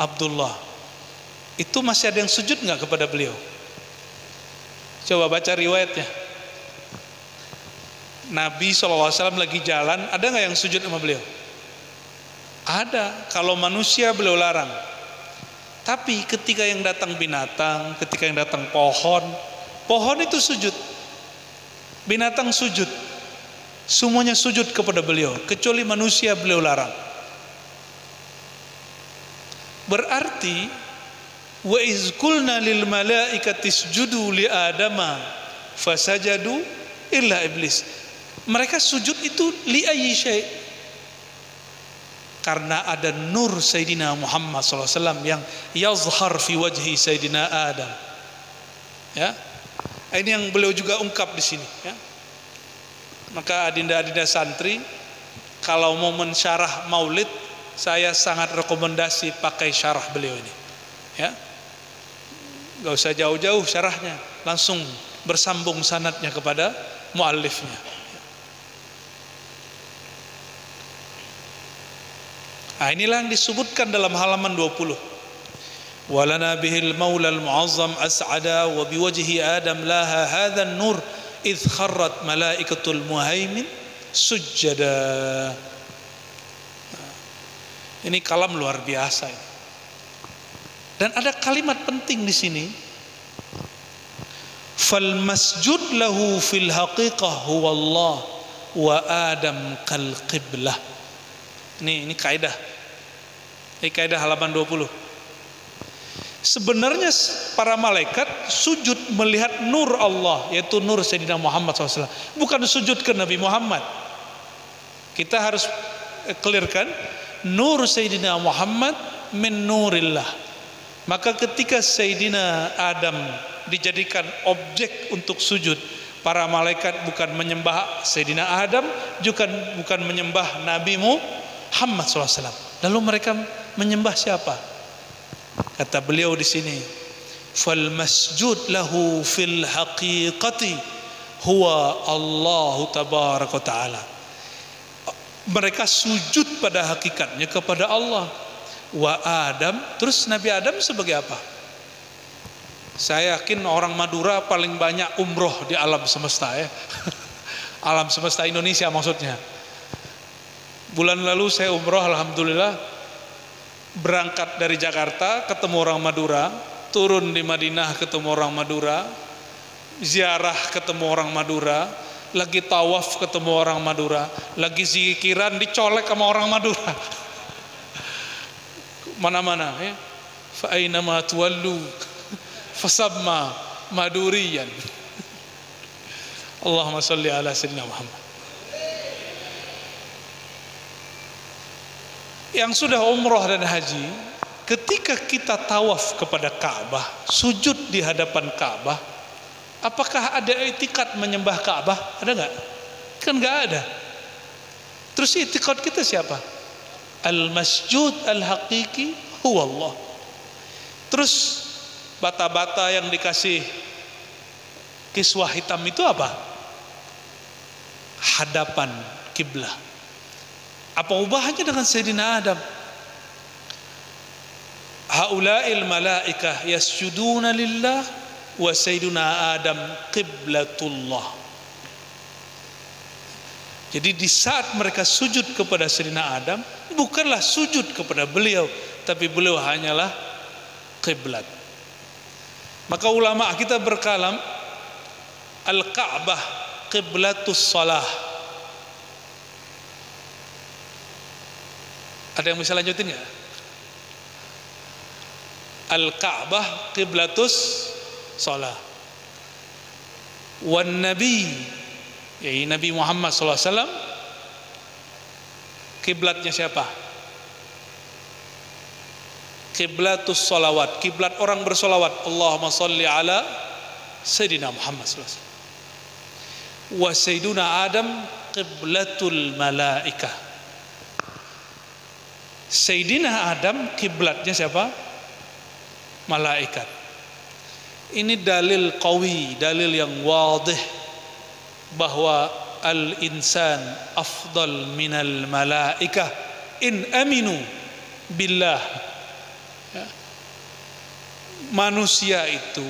Abdullah, itu masih ada yang sujud nggak kepada beliau? Coba baca riwayatnya. Nabi SAW lagi jalan, ada nggak yang sujud sama beliau? Ada. Kalau manusia beliau larang. Tapi ketika yang datang binatang, ketika yang datang pohon itu sujud, binatang sujud, semuanya sujud kepada beliau, kecuali manusia beliau larang. Berarti wa iz qulna lil malaikati isjudu li adama fasajadu illa iblis. Mereka sujud itu li ayyi syai', karena ada nur Sayyidina Muhammad SAW yang yazhar fi wajhi Sayyidina Adam. Ya, ini yang beliau juga ungkap di sini. Ya. Maka adinda-adinda santri, kalau mau mensyarah maulid, saya sangat rekomendasi pakai syarah beliau ini. Ya, gak usah jauh-jauh syarahnya, langsung bersambung sanadnya kepada muallifnya. Nah, inilah yang disebutkan dalam halaman 20. Walana bihil maulal muazzam as'ada wa biwajhi adam laha hadhan nur idh kharrat malaikatul muhaimin sujjada. Ini kalam luar biasa ini. Dan ada kalimat penting di sini. Fal masjud lahu fil haqiqah huwa Allah wa Adam kal qiblah. Ini kaidah. Ini kaidah halaman 20. Sebenarnya para malaikat sujud melihat nur Allah, yaitu nur Sayyidina Muhammad SAW, bukan sujud ke Nabi Muhammad. Kita harus clearkan, nur Sayyidina Muhammad min nurillah. Maka ketika Sayyidina Adam dijadikan objek untuk sujud, para malaikat bukan menyembah Sayyidina Adam, bukan menyembah Nabi Muhammad SAW. Lalu mereka menyembah siapa? Kata beliau di sini, fal masjud lahu fil haqiqati huwa Allah tabaraka taala. Mereka sujud pada hakikatnya kepada Allah. Wa Adam, terus Nabi Adam sebagai apa? Saya yakin orang Madura paling banyak umroh di alam semesta ya. Alam semesta Indonesia maksudnya. Bulan lalu saya umroh, alhamdulillah, berangkat dari Jakarta ketemu orang Madura, turun di Madinah ketemu orang Madura, ziarah ketemu orang Madura, lagi tawaf ketemu orang Madura, lagi zikiran dicolek sama orang Madura. Mana-mana ya. Fa aina ma tuwallu fasamma maduriyan. Allahumma shalli ala sayyidina Muhammad. Yang sudah umroh dan haji, ketika kita tawaf kepada Ka'bah, sujud di hadapan Ka'bah, apakah ada i'tikad menyembah Ka'bah? Ada nggak? Kan nggak ada. Terus i'tikad kita siapa? Al-masjud al-haqiqi huwa Allah. Terus bata-bata yang dikasih kiswah hitam itu apa? Hadapan kiblah. Apa ubahnya dengan Sayyidina Adam? Haula'il malaikah yasjuduna lillah wa Sayyiduna Adam qiblatullah. Jadi di saat mereka sujud kepada Sayyidina Adam, bukanlah sujud kepada beliau, tapi beliau hanyalah qiblat. Maka ulama kita berkalam, Al-Ka'bah qiblatus salah. Ada yang bisa lanjutin nggak? Al-Ka'bah qiblatus salah. Wan Nabi, yaitu Nabi Muhammad SAW, kiblatnya siapa? Qiblatus salawat, kiblat orang bersolawat. Allahumma salli ala Sayyidina Muhammad SAW. Wa Sayyiduna Adam qiblatul malaikah. Sayyidina Adam kiblatnya siapa? Malaikat. Ini dalil qawi, dalil yang wadih bahwa al-insan afdal minal malaikah in aminu billah. Ya. Manusia itu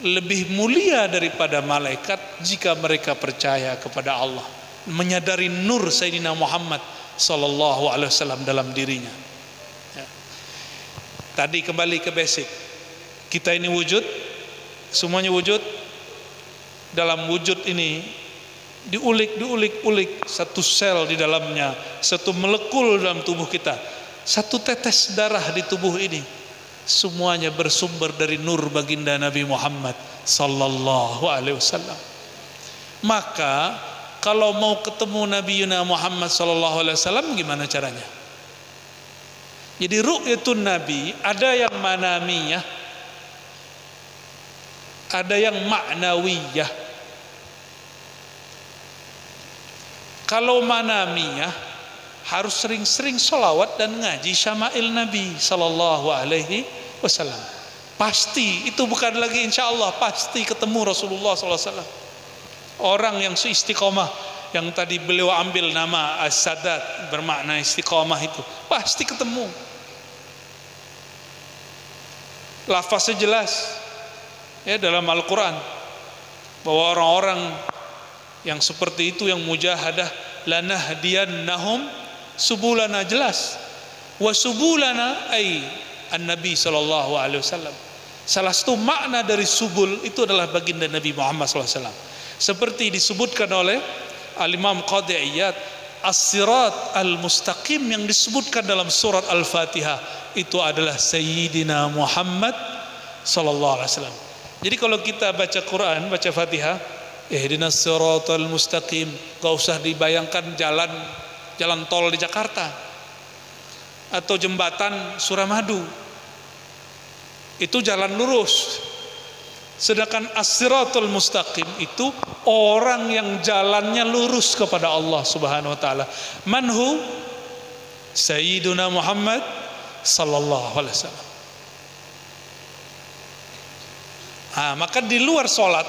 lebih mulia daripada malaikat jika mereka percaya kepada Allah, menyadari nur Sayyidina Muhammad sallallahu alaihi wasallam dalam dirinya. Ya. Tadi kembali ke basic. Kita ini wujud, semuanya wujud. Dalam wujud ini diulik, satu sel di dalamnya, satu molekul dalam tubuh kita, satu tetes darah di tubuh ini, semuanya bersumber dari nur baginda Nabi Muhammad sallallahu alaihi wasallam. Maka kalau mau ketemu Nabi Muhammad sallallahu alaihi wasallam gimana caranya? Jadi ru'yatun Nabi ada yang manamiyah, ada yang ma'nawiyah. Kalau manamiyah harus sering-sering sholawat dan ngaji syama'il Nabi sallallahu alaihi wasallam. Pasti itu bukan lagi insya Allah, pasti ketemu Rasulullah sallallahu alaihi wasallam. Orang yang istiqomah, yang tadi beliau ambil nama as-sadat bermakna istiqomah, itu pasti ketemu. Lafaznya jelas ya dalam Al-Quran bahwa orang-orang yang seperti itu, yang mujahadah, lanahdiyannahum subulana, jelas. Wa subulana ay an-nabi sallallahu alaihi wasallam. Salah satu makna dari subul itu adalah baginda Nabi Muhammad sallallahu alaihi wasallam. Seperti disebutkan oleh Al-Imam Qadhi Iyad, as-sirat al-mustaqim yang disebutkan dalam surat Al-Fatihah itu adalah Sayyidina Muhammad sallallahu alaihi wasallam. Jadi kalau kita baca Quran, baca Fatihah, ihdinas siratal mustaqim, gak usah dibayangkan jalan tol di Jakarta atau jembatan Suramadu. Itu jalan lurus. Sedangkan as-siratal mustaqim itu orang yang jalannya lurus kepada Allah Subhanahu wa taala. Manhu Sayyiduna Muhammad sallallahu alaihi wasallam. Maka di luar sholat,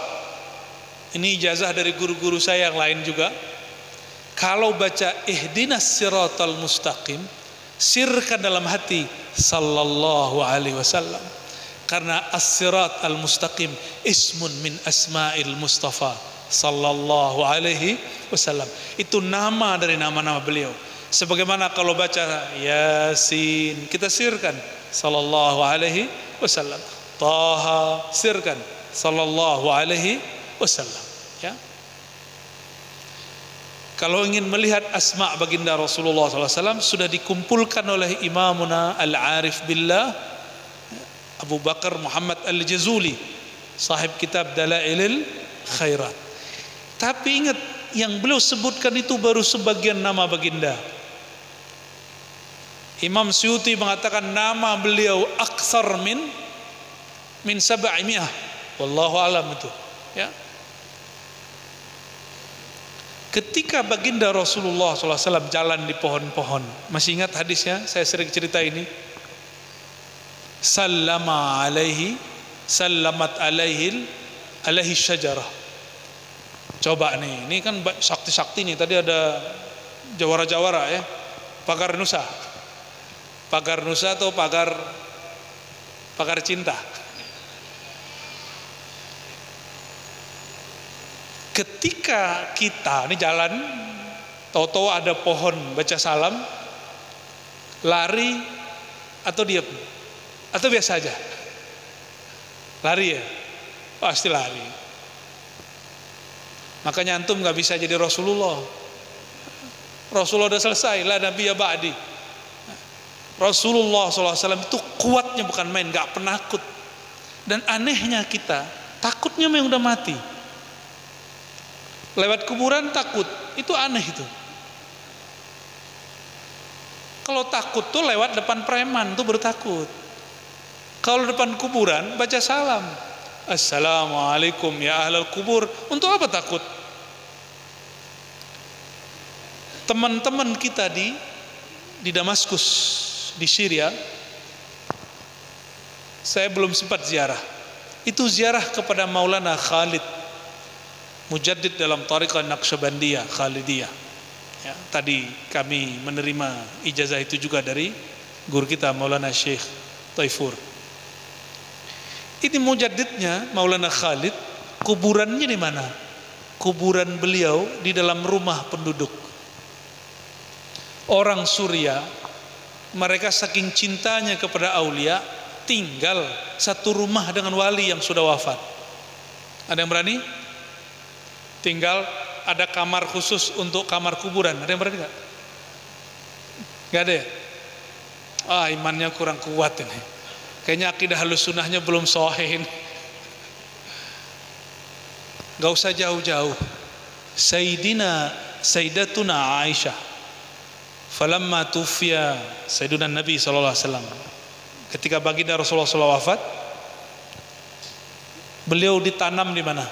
ini ijazah dari guru-guru saya yang lain juga, kalau baca ihdinas siratal mustaqim, sirkan dalam hati sallallahu alaihi wasallam. Karena as-sirat al-mustaqim ismun min asma'il Mustafa sallallahu alaihi wasallam. Itu nama dari nama-nama beliau. Sebagaimana kalau baca Yasin, kita sirkan sallallahu alaihi wasallam. Taha, sirkan sallallahu alaihi wasallam. Ya. Kalau ingin melihat asma baginda Rasulullah SAW, sudah dikumpulkan oleh Imamuna Al-Arif Billah Abu Bakar Muhammad Al-Jazuli, sahib kitab Dalailil Khairat. Tapi ingat, yang beliau sebutkan itu baru sebagian nama baginda. Imam Suyuti mengatakan nama beliau aktsar min 700. Wallahu alam itu, ya. Ketika baginda Rasulullah SAW jalan di pohon-pohon, masih ingat hadisnya? Saya sering cerita ini. Sallamat alaihi syajarah. Coba nih, ini kan sakti-sakti nih. Tadi ada jawara-jawara, ya. Pagar Nusa atau pagar cinta. Ketika kita ini jalan, tahu-tahu ada pohon, baca salam, lari atau diam, atau biasa aja? Lari, ya? Pasti lari. Makanya antum nggak bisa jadi Rasulullah. Rasulullah udah selesai, la nabiyya ba'di. Rasulullah SAW itu kuatnya bukan main, nggak penakut. Dan anehnya kita takutnya yang udah mati. Lewat kuburan takut, itu aneh itu. Kalau takut tuh lewat depan preman tuh baru takut. Kalau depan kuburan baca salam, assalamualaikum ya ahlal kubur. Untuk apa takut? Teman-teman kita di Damaskus, di Syria, saya belum sempat ziarah. Itu ziarah kepada Maulana Khalid, mujaddid dalam tariqah Naqsyabandiyah Khalidiyah, ya. Tadi kami menerima ijazah itu juga dari guru kita Maulana Syekh Taifur. Ini mujaddidnya Maulana Khalid, kuburannya di mana? Kuburan beliau di dalam rumah penduduk. Orang Suriah, mereka saking cintanya kepada aulia, tinggal satu rumah dengan wali yang sudah wafat. Ada yang berani? Tinggal ada kamar khusus untuk kamar kuburan. Ada yang berani nggak? Nggak ada ya? Imannya kurang kuat ini. Kayaknya akidah halus sunnahnya belum sahih ini. Nggak usah jauh-jauh. Sayyidatuna Aisyah, falamma tufiya Sayyiduna Nabi SAW, ketika baginda Rasulullah SAW wafat, beliau ditanam di mana?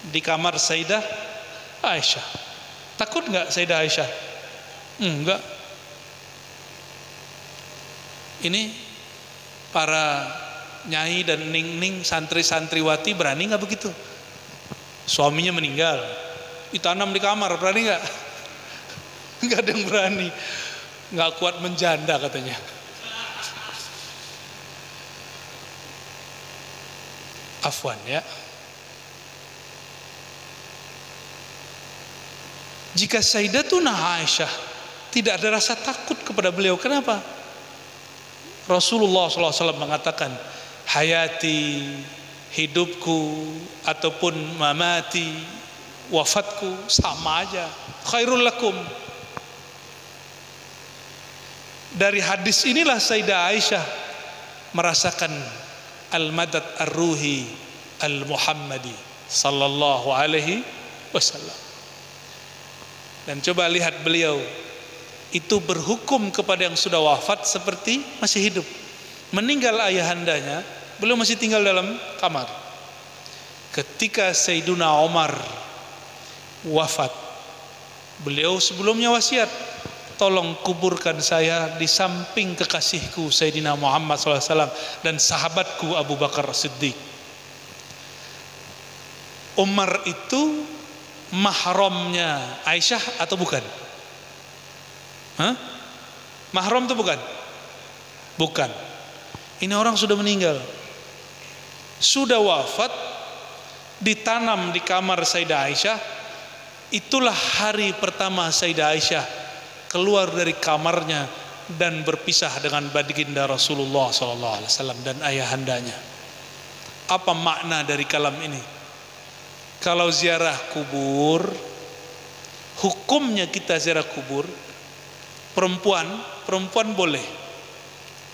Di kamar Sayyidah Aisyah. Takut nggak Sayyidah Aisyah? Enggak. Ini para nyai dan ning-ning santri-santriwati berani nggak begitu? Suaminya meninggal, ditanam di kamar, berani nggak? Nggak ada yang berani. Nggak kuat menjanda katanya. Afwan, ya. Jika Sayyidatuna Aisyah tidak ada rasa takut kepada beliau, kenapa? Rasulullah SAW mengatakan, hayati, hidupku, ataupun mamati, wafatku, sama aja, khairul lakum. Dari hadis inilah Sayyidah Aisyah merasakan al-madad ar-ruhi al-Muhammadi sallallahu alaihi wasallam. Dan coba lihat beliau itu berhukum kepada yang sudah wafat seperti masih hidup. Meninggal ayahandanya, beliau masih tinggal dalam kamar. Ketika Sayyiduna Umar wafat, beliau sebelumnya wasiat, tolong kuburkan saya di samping kekasihku Sayyidina Muhammad SAW dan sahabatku Abu Bakar Siddiq. Umar itu mahramnya Aisyah atau bukan? Mahram itu bukan? Bukan. Ini orang sudah meninggal, sudah wafat, ditanam di kamar Sayyidah Aisyah. Itulah hari pertama Sayyidah Aisyah keluar dari kamarnya dan berpisah dengan baginda Rasulullah SAW dan ayahandanya. Apa makna dari kalam ini? Kalau ziarah kubur, hukumnya kita ziarah kubur, perempuan boleh,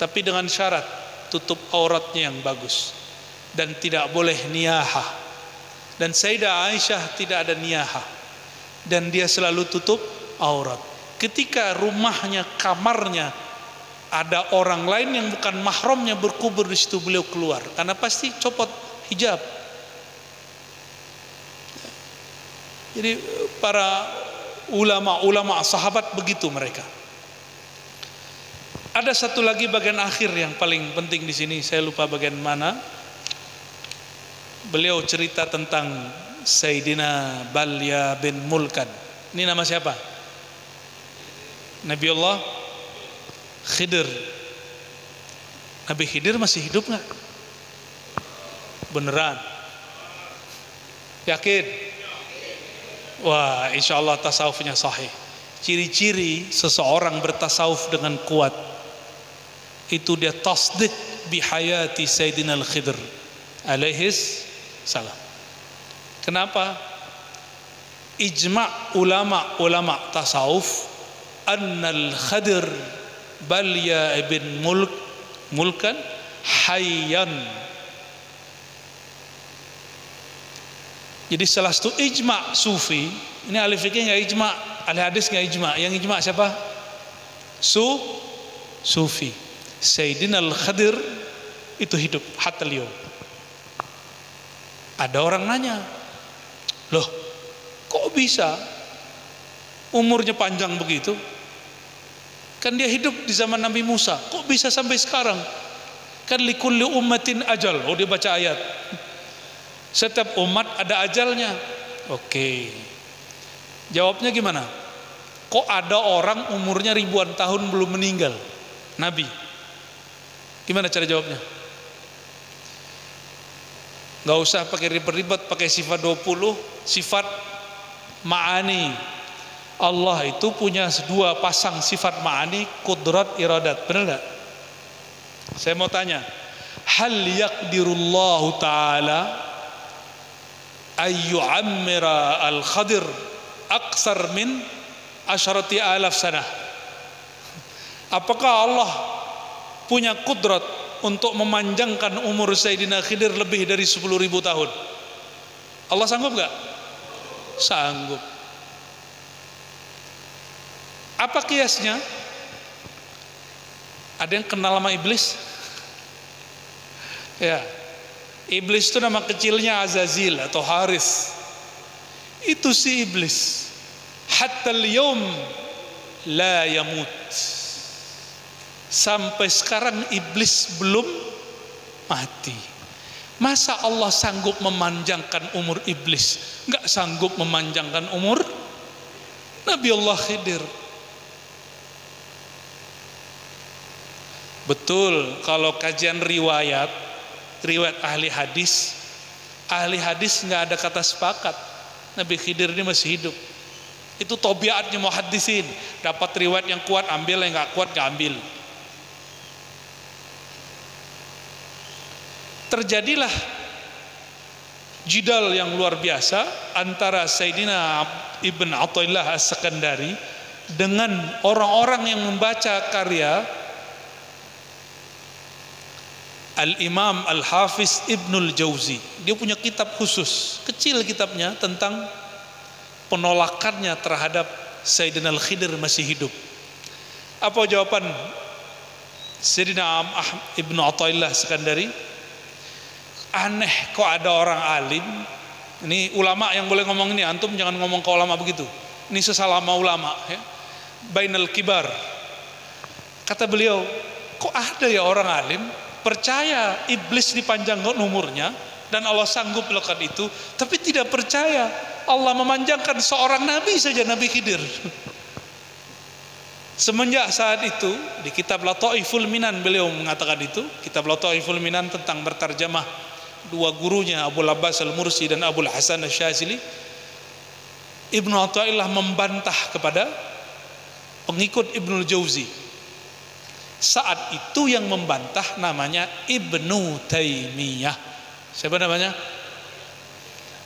tapi dengan syarat tutup auratnya yang bagus dan tidak boleh niyahah. Dan Sayyidah Aisyah tidak ada niyahah dan dia selalu tutup aurat. ketika rumahnya, kamarnya ada orang lain yang bukan mahramnya berkubur di situ, beliau keluar karena pasti copot hijab. Jadi para ulama sahabat begitu mereka. Ada satu lagi bagian akhir yang paling penting di sini, saya lupa bagian mana. Beliau cerita tentang Sayyidina Balya bin Mulkan. Ini nama siapa? Nabiullah Khidir. Nabi Khidir masih hidup nggak? Beneran? Yakin? Wah, insya Allah tasawufnya sahih. Ciri-ciri seseorang bertasawuf dengan kuat itu dia tasdik bihayati Sayyidina Al-Khidir alaihis salam. Kenapa? Ijma' ulama tasawuf annal Khidir Balya ibn Mulkan hayyan. Jadi salah satu ijma' sufi, ini ahli fikih nggak ijma', ahli hadis nggak ijma', yang ijma' siapa? Sufi. Sayyidina Al-Khidir itu hidup hatta liyaum. Ada orang nanya, loh kok bisa umurnya panjang begitu? Kan dia hidup di zaman Nabi Musa, kok bisa sampai sekarang? Kan likulli ummatin ajal. Oh, dia baca ayat, setiap umat ada ajalnya. Oke, jawabnya gimana? Kok ada orang umurnya ribuan tahun belum meninggal? Nabi. Gimana cara jawabnya? Gak usah pakai ribet-ribet, pakai sifat 20, sifat ma'ani. Allah itu punya dua pasang sifat ma'ani, kudrat, iradat. Benar gak? Saya mau tanya, hal yaqdirullahu ta'ala ayyu'ammira al-Khidir aksar min asyarati alaf sanah? Apakah Allah punya kudrat untuk memanjangkan umur Sayyidina Khidir lebih dari 10.000 tahun? Allah sanggup gak? Sanggup. Apa kiasnya? Ada yang kenal sama iblis? Ya, iblis itu nama kecilnya Azazil atau Haris. Itu si iblis. Hatta al-yawm la yamut. Sampai sekarang iblis belum mati. Masa Allah sanggup memanjangkan umur iblis? Enggak sanggup memanjangkan umur Nabiullah Khidir. Betul, kalau kajian riwayat ahli hadis nggak ada kata sepakat Nabi Khidir ini masih hidup. Itu tobiatnya muhaddisin, dapat riwayat yang kuat ambil, yang nggak kuat nggak ambil. Terjadilah jidal yang luar biasa antara Sayyidina Ibn Athaillah As-Sakandari dengan orang-orang yang membaca karya Al-Imam Al-Hafiz Ibnul Jauzi. Dia punya kitab khusus, kecil kitabnya, tentang penolakannya terhadap Sayyidina Al-Khidir masih hidup. Apa jawaban Sayyidina Ibn Athaillah As-Sakandari? Aneh kok ada orang alim, ini ulama yang boleh ngomong ini, antum jangan ngomong ke ulama begitu, ini sesama ulama ya, bainal kibar. Kata beliau, kok ada ya orang alim percaya iblis dipanjangkan umurnya dan Allah sanggup melakukan itu, tapi tidak percaya Allah memanjangkan seorang nabi saja, Nabi Khidir. Semenjak saat itu di kitab Lataiful Minan beliau mengatakan itu, kitab Lataiful Minan tentang bertarjamah dua gurunya Abu Abbas Al-Mursi dan Abu Hasan Asy-Syazili. Ibnu Athaillah membantah kepada pengikut Ibnul Jauzi. Saat itu yang membantah namanya Ibnu Taimiyah. Siapa namanya?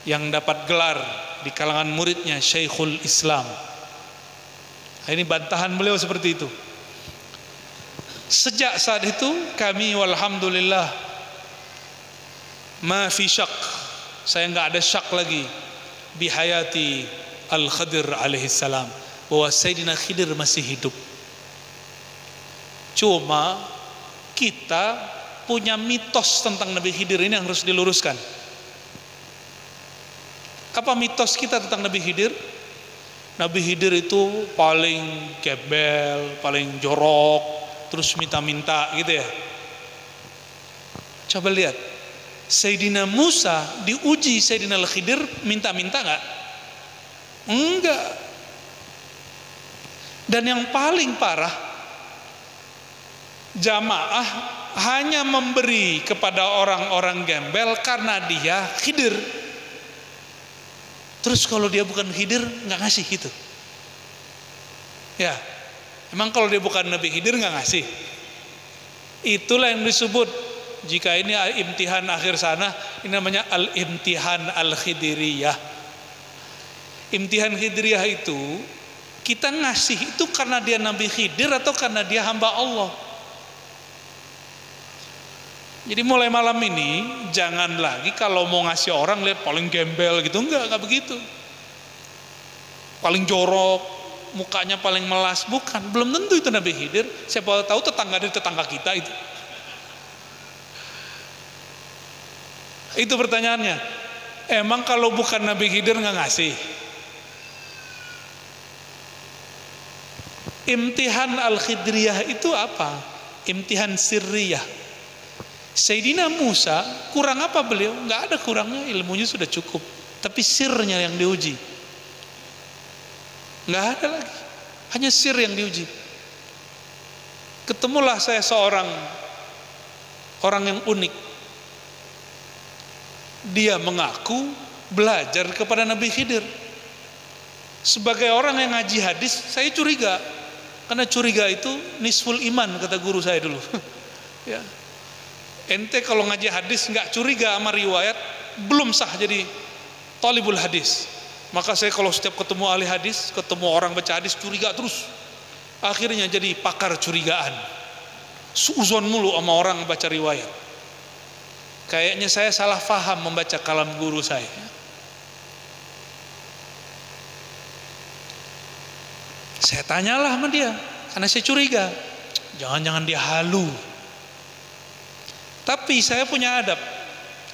Yang dapat gelar di kalangan muridnya Syekhul Islam. Ini bantahan beliau seperti itu. Sejak saat itu kami walhamdulillah ma fi syak, saya nggak ada syak lagi bihayati Al-Khidir alaihi salam, bahwa Sayyidina Khidir masih hidup. Cuma kita punya mitos tentang Nabi Khidir ini yang harus diluruskan. Apa mitos kita tentang Nabi Khidir? Nabi Khidir itu paling gembel, paling jorok, terus minta-minta gitu ya. Coba lihat, Sayyidina Musa diuji Sayyidina Khidir minta-minta nggak? Enggak. Dan yang paling parah, jamaah hanya memberi kepada orang-orang gembel karena dia Khidir. Terus kalau dia bukan Khidir nggak ngasih gitu. Ya, emang kalau dia bukan Nabi Khidir nggak ngasih. Itulah yang disebut, jika ini imtihan akhir sana, ini namanya al-imtihan al-khidiriyah. Imtihan Khidiriyah itu, kita ngasih itu karena dia Nabi Khidir atau karena dia hamba Allah. Jadi mulai malam ini jangan lagi kalau mau ngasih orang lihat paling gembel gitu, enggak begitu. Paling jorok, mukanya paling melas, bukan. Belum tentu itu Nabi Khidir. Siapa tahu tetangga dari tetangga kita itu. Itu pertanyaannya. Emang kalau bukan Nabi Khidir nggak ngasih? Imtihan al-Khidriyah itu apa? Imtihan sirriyah. Sayyidina Musa, kurang apa beliau? Nggak ada kurangnya, ilmunya sudah cukup. Tapi sirnya yang diuji. Nggak ada lagi, hanya sir yang diuji. Ketemulah saya seorang orang yang unik. Dia mengaku belajar kepada Nabi Khidir. Sebagai orang yang ngaji hadis, saya curiga. Karena curiga itu nisful iman, kata guru saya dulu. Ya. Ente kalau ngaji hadis nggak curiga sama riwayat, belum sah jadi talibul hadis. Maka saya kalau setiap ketemu ahli hadis, ketemu orang baca hadis, curiga terus. Akhirnya jadi pakar curigaan. Suuzon mulu sama orang baca riwayat. Kayaknya saya salah faham membaca kalam guru saya. Saya tanyalah sama dia, karena saya curiga. Jangan-jangan dia halu. Tapi saya punya adab.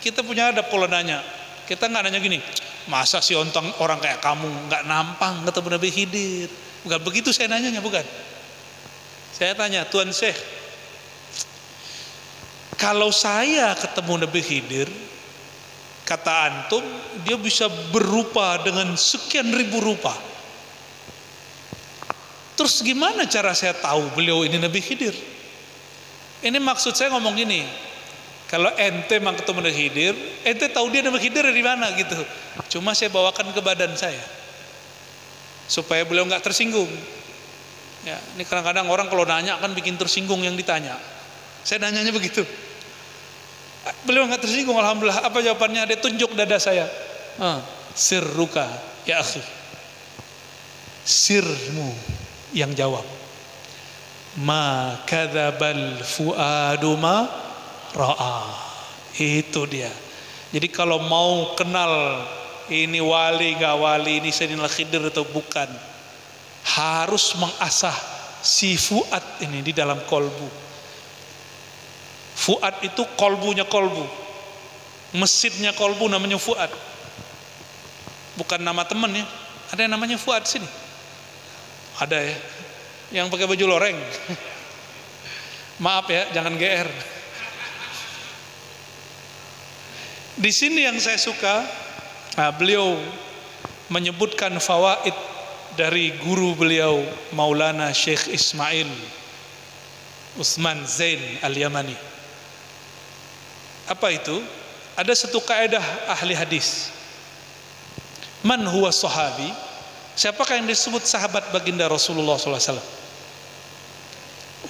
Kita punya adab kalau nanya. Kita nggak nanya gini, masa sih orang kayak kamu nggak nampang ketemu Nabi Khidir? Bukan begitu saya nanyanya, bukan. Saya tanya, Tuan Syekh, kalau saya ketemu Nabi Khidir, kata antum, dia bisa berupa dengan sekian ribu rupa. Terus gimana cara saya tahu beliau ini Nabi Khidir? Ini maksud saya ngomong gini, kalau ente memang ketemu Nabi Khidir, ente tahu dia Nabi Khidir dari mana gitu. Cuma saya bawakan ke badan saya, supaya beliau nggak tersinggung. Ya, ini kadang-kadang orang kalau nanya kan bikin tersinggung yang ditanya. Saya nanyanya begitu. Beliau nggak tersinggung, alhamdulillah. Apa jawabannya? Dia tunjuk dada saya. Sirruka ya akhi. Sirmu yang jawab. Ma kadzabal fuadu ma ra'a. Itu dia. Jadi kalau mau kenal ini wali gak wali, ini Sayyidina Khidir atau bukan, harus mengasah si fuad ini di dalam kolbu. Fuad itu kolbunya kolbu, mesinnya kolbu namanya fuad. Bukan nama teman ya. Ada yang namanya Fuad sini? Ada ya. Yang pakai baju loreng. Maaf ya, jangan GR. Di sini yang saya suka, beliau menyebutkan fawaid dari guru beliau Maulana Syekh Ismail Utsman Zain Al-Yamani. Apa itu? Ada satu kaidah ahli hadis. Man huwa sahabi? Siapakah yang disebut sahabat baginda Rasulullah SAW?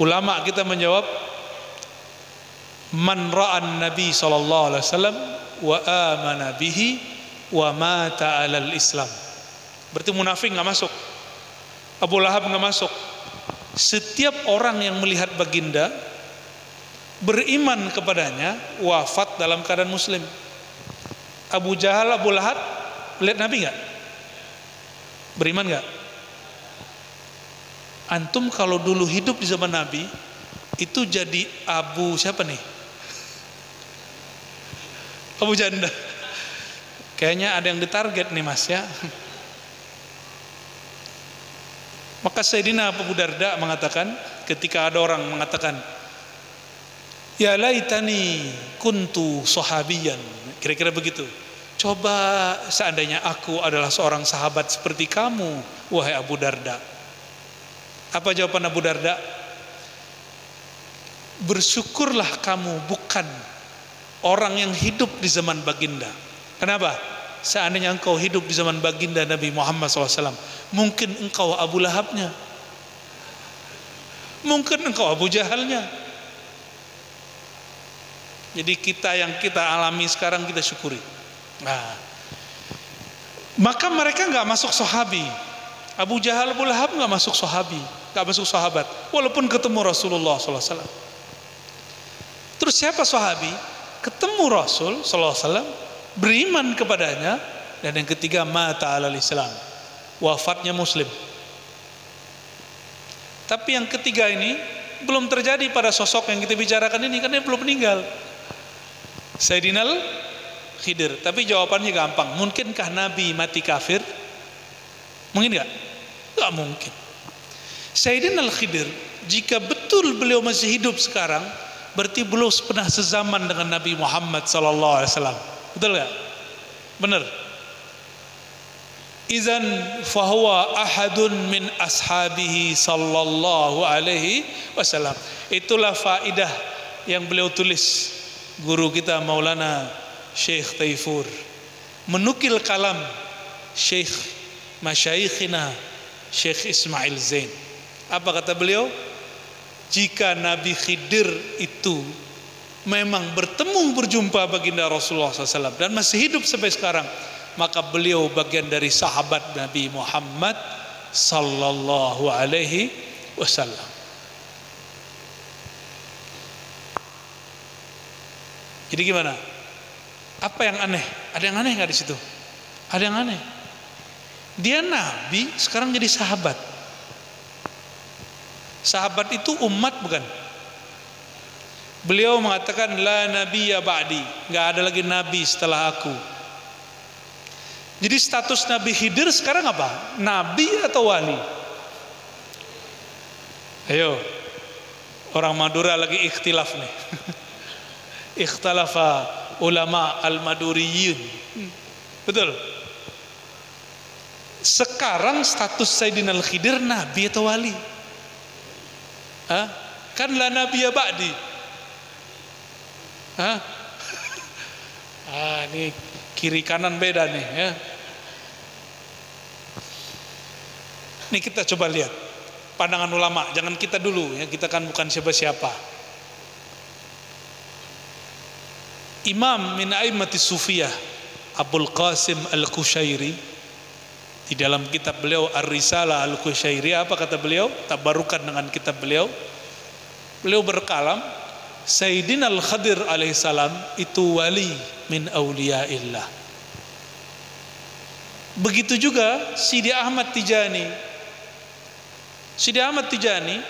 Ulama kita menjawab, man ra'an Nabi SAW wa amana bihi wa mata alal Islam. Berarti munafik nggak masuk, Abu Lahab nggak masuk. Setiap orang yang melihat baginda, beriman kepadanya, wafat dalam keadaan muslim. Abu Jahal, Abu Lahab lihat Nabi nggak? Beriman nggak? Antum kalau dulu hidup di zaman Nabi itu jadi Abu siapa nih? Abu Janda. Kayaknya ada yang ditarget nih Mas ya. Maka Sayyidina Abu Darda mengatakan, ketika ada orang mengatakan, ya laitani kuntu sahabiyan, kira-kira begitu. Coba seandainya aku adalah seorang sahabat seperti kamu, wahai Abu Darda. Apa jawaban Abu Darda? Bersyukurlah kamu bukan orang yang hidup di zaman baginda. Kenapa? Seandainya engkau hidup di zaman baginda Nabi Muhammad SAW, mungkin engkau Abu Lahabnya, mungkin engkau Abu Jahalnya. Jadi kita yang kita alami sekarang kita syukuri. Nah, maka mereka nggak masuk sahabi. Abu Jahal, Abu Lahab nggak masuk sahabi, nggak masuk sahabat, walaupun ketemu Rasulullah SAW. Terus siapa sahabi? Ketemu Rasul SAW, beriman kepadanya, dan yang ketiga mata alal Islam, wafatnya Muslim. Tapi yang ketiga ini belum terjadi pada sosok yang kita bicarakan ini, karena dia belum meninggal. Sayyidina Khidir. Tapi jawabannya gampang. Mungkinkah Nabi mati kafir? Mungkin nggak? Nggak mungkin. Sayyidina Khidir, jika betul beliau masih hidup sekarang, berarti beliau pernah sezaman dengan Nabi Muhammad SAW. Betul nggak? Benar. Izan fahuwa ahadun min ashabihi sallallahu alaihi wasallam. Itulah faidah yang beliau tulis, guru kita Maulana Syekh Taifur, menukil kalam Syekh Masyaikhina Syekh Ismail Zain. Apa kata beliau? Jika Nabi Khidir itu memang berjumpa baginda Rasulullah SAW dan masih hidup sampai sekarang, maka beliau bagian dari sahabat Nabi Muhammad sallallahu alaihi wasallam. Jadi gimana? Apa yang aneh? Ada yang aneh nggak di situ? Ada yang aneh. Dia Nabi, sekarang jadi sahabat. Sahabat itu umat bukan? Beliau mengatakan la nabiyya ba'di, nggak ada lagi nabi setelah aku. Jadi status Nabi Khidir sekarang apa? Nabi atau wali? Ayo, orang Madura lagi ikhtilaf nih. Ikhtalafa ulama al-Maduriyyin. Betul. Sekarang status Sayyidina Khidir nabi atau wali? Hah? Kan la nabiyya ba'di. Hah? Ini kiri kanan beda nih ya. Ini kita coba lihat pandangan ulama, jangan kita dulu ya, kita kan bukan siapa-siapa. Imam min a'immati Sufiyah Abul Qasim Al-Qushairi, di dalam kitab beliau Ar-Risalah Al-Qushairi, apa kata beliau? Tabarukan dengan kitab beliau. Beliau berkalam, Sayyidina Al-Khadir alaihissalam itu wali min awliyaillah. Begitu juga Sidi Ahmad Tijani. Sidi Ahmad Tijani,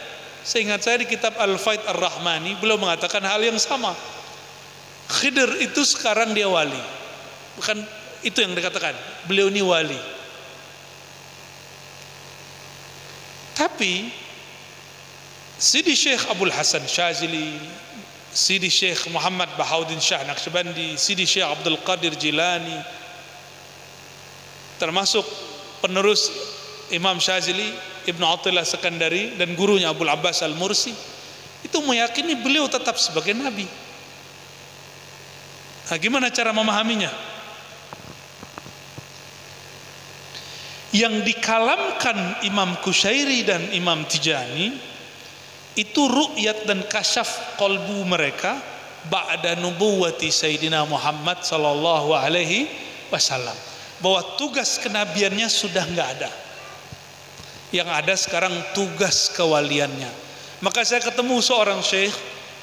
seingat saya di kitab Al-Faid Ar-Rahmani, beliau mengatakan hal yang sama. Khidir itu sekarang dia wali. Bukan itu yang dikatakan, beliau ini wali. Tapi Sidi Syekh Abdul Hasan Syazili, Sidi Syekh Muhammad Bahauddin Shah Naqsyabandi, Sidi Syekh Abdul Qadir Jilani, termasuk penerus Imam Syazili, Ibnu Athaillah Sekandari dan gurunya Abul Abbas Al-Mursi, itu meyakini beliau tetap sebagai nabi. Nah, gimana cara memahaminya? Yang dikalamkan Imam Qushairi dan Imam Tijani itu ru'yat dan kasyaf qalbu mereka ba'da nubuwati Sayyidina Muhammad sallallahu alaihi wasallam, bahwa tugas kenabiannya sudah nggak ada. Yang ada sekarang tugas kewaliannya. Maka saya ketemu seorang syekh,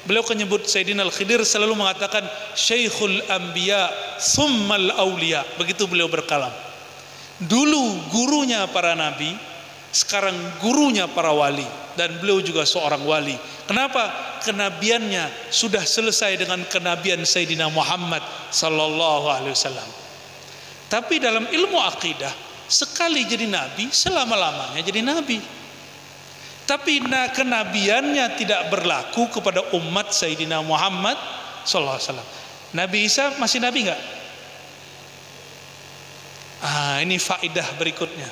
beliau menyebut Sayyidina Al-Khidir selalu mengatakan Syekhul Anbiya Tsummal Auliya. Begitu beliau berkalam. Dulu gurunya para nabi, sekarang gurunya para wali, dan beliau juga seorang wali. Kenapa? Kenabiannya sudah selesai dengan kenabian Sayyidina Muhammad sallallahu alaihi wasallam. Tapi dalam ilmu akidah, sekali jadi nabi, selama-lamanya jadi nabi. Tapi kenabiannya tidak berlaku kepada umat Sayyidina Muhammad sallallahu alaihi wasallam. Nabi Isa masih nabi enggak? Ini faidah berikutnya.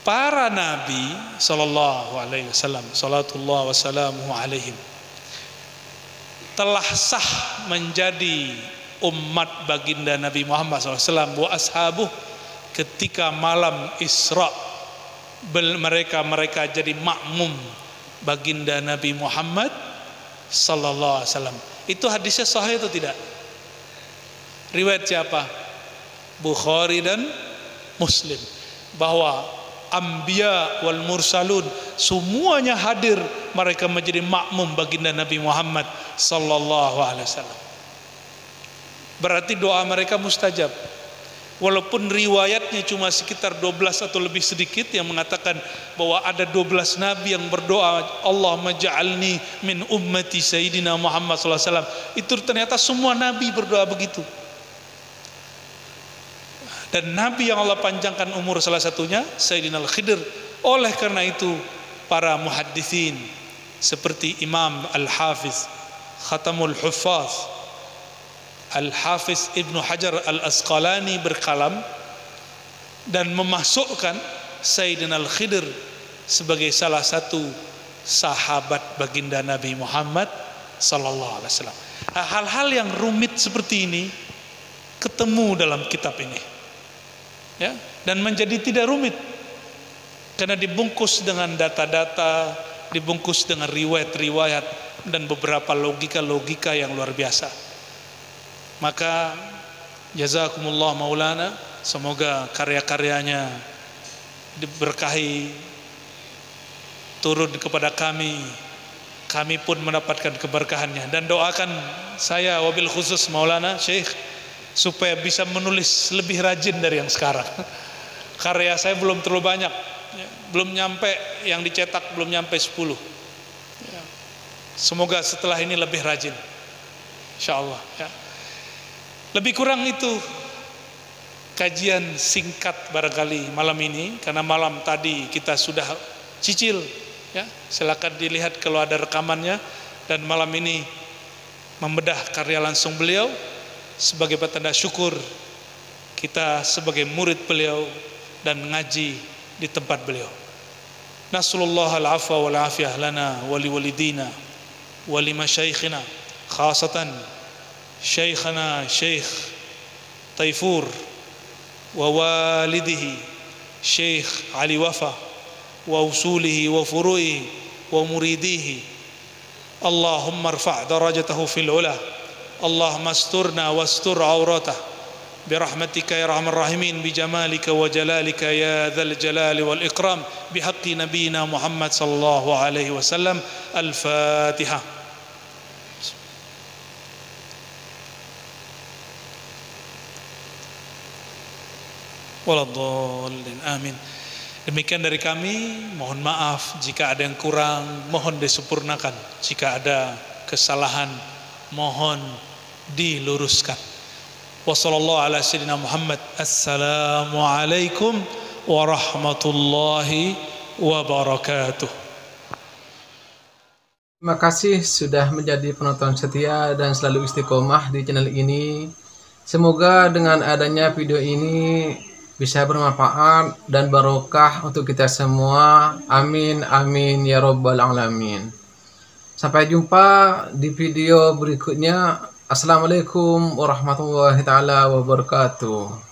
Para nabi sallallahu alaihi wasallam, salatullah wassalamuhu alaihim, telah sah menjadi umat baginda Nabi Muhammad SAW wa ashabuh ketika malam Isra. Mereka jadi makmum baginda Nabi Muhammad sallallahu alaihi wasallam. Itu hadisnya sahih atau tidak? Riwayat siapa? Bukhari dan Muslim. Bahwa anbiya wal mursalun semuanya hadir, mereka menjadi makmum baginda Nabi Muhammad sallallahu alaihi wasallam. Berarti doa mereka mustajab. Walaupun riwayatnya cuma sekitar 12 atau lebih sedikit yang mengatakan bahwa ada 12 nabi yang berdoa, Allahumma ja'alni min ummati Sayyidina Muhammad sallallahu alaihi wasallam. Itu ternyata semua nabi berdoa begitu. Dan nabi yang Allah panjangkan umur salah satunya Sayyidina Al-Khidir. Oleh karena itu para muhaddithin seperti Imam Al-Hafiz Khatamul Huffaz Al-Hafiz Ibnu Hajar Al-Asqalani berkalam dan memasukkan Sayyidina Al-Khidir sebagai salah satu sahabat baginda Nabi Muhammad sallallahu alaihi wasallam. Hal-hal yang rumit seperti ini ketemu dalam kitab ini, ya, dan menjadi tidak rumit karena dibungkus dengan data-data, dibungkus dengan riwayat-riwayat dan beberapa logika-logika yang luar biasa. Maka jazakumullah maulana, semoga karya-karyanya diberkahi, turun kepada kami pun mendapatkan keberkahannya. Dan doakan saya wabil khusus Maulana Syekh supaya bisa menulis lebih rajin dari yang sekarang. Karya saya belum terlalu banyak, belum nyampe, yang dicetak belum nyampe 10. Semoga setelah ini lebih rajin, insyaallah, ya. Lebih kurang itu kajian singkat barangkali malam ini, karena malam tadi kita sudah cicil, ya. Silakan dilihat kalau ada rekamannya. Dan malam ini membedah karya langsung beliau sebagai petanda syukur kita sebagai murid beliau dan ngaji di tempat beliau. Nasallallahu al-afwa wal afiyah lana wa li walidina wa li masyaikhina, khasatan Syekhana Syekh Taifur wa walidihi Syekh Ali Wafa wa usulihi wa furu'ihi wa muridihi. Allahumma rfa' darajatahu fil ula, Allahumma asturna wastur auratah birahmatika ya rahman rahimin, bijamalika wa jalalika ya dzal jalali wal ikram, bihaqqi nabiyina Muhammad sallallahu alaihi wasallam. Al-Fatihah. Waladhdallin, amin. Demikian dari kami, mohon maaf jika ada yang kurang, mohon disempurnakan. Jika ada kesalahan, mohon diluruskan. Wassallallahu ala sayyidina Muhammad. Assalamualaikum warahmatullahi wabarakatuh. Terima kasih sudah menjadi penonton setia dan selalu istiqomah di channel ini. Semoga dengan adanya video ini bisa bermanfaat dan barokah untuk kita semua. Amin amin ya rabbal alamin. Sampai jumpa di video berikutnya. Assalamualaikum warahmatullahi taala wabarakatuh.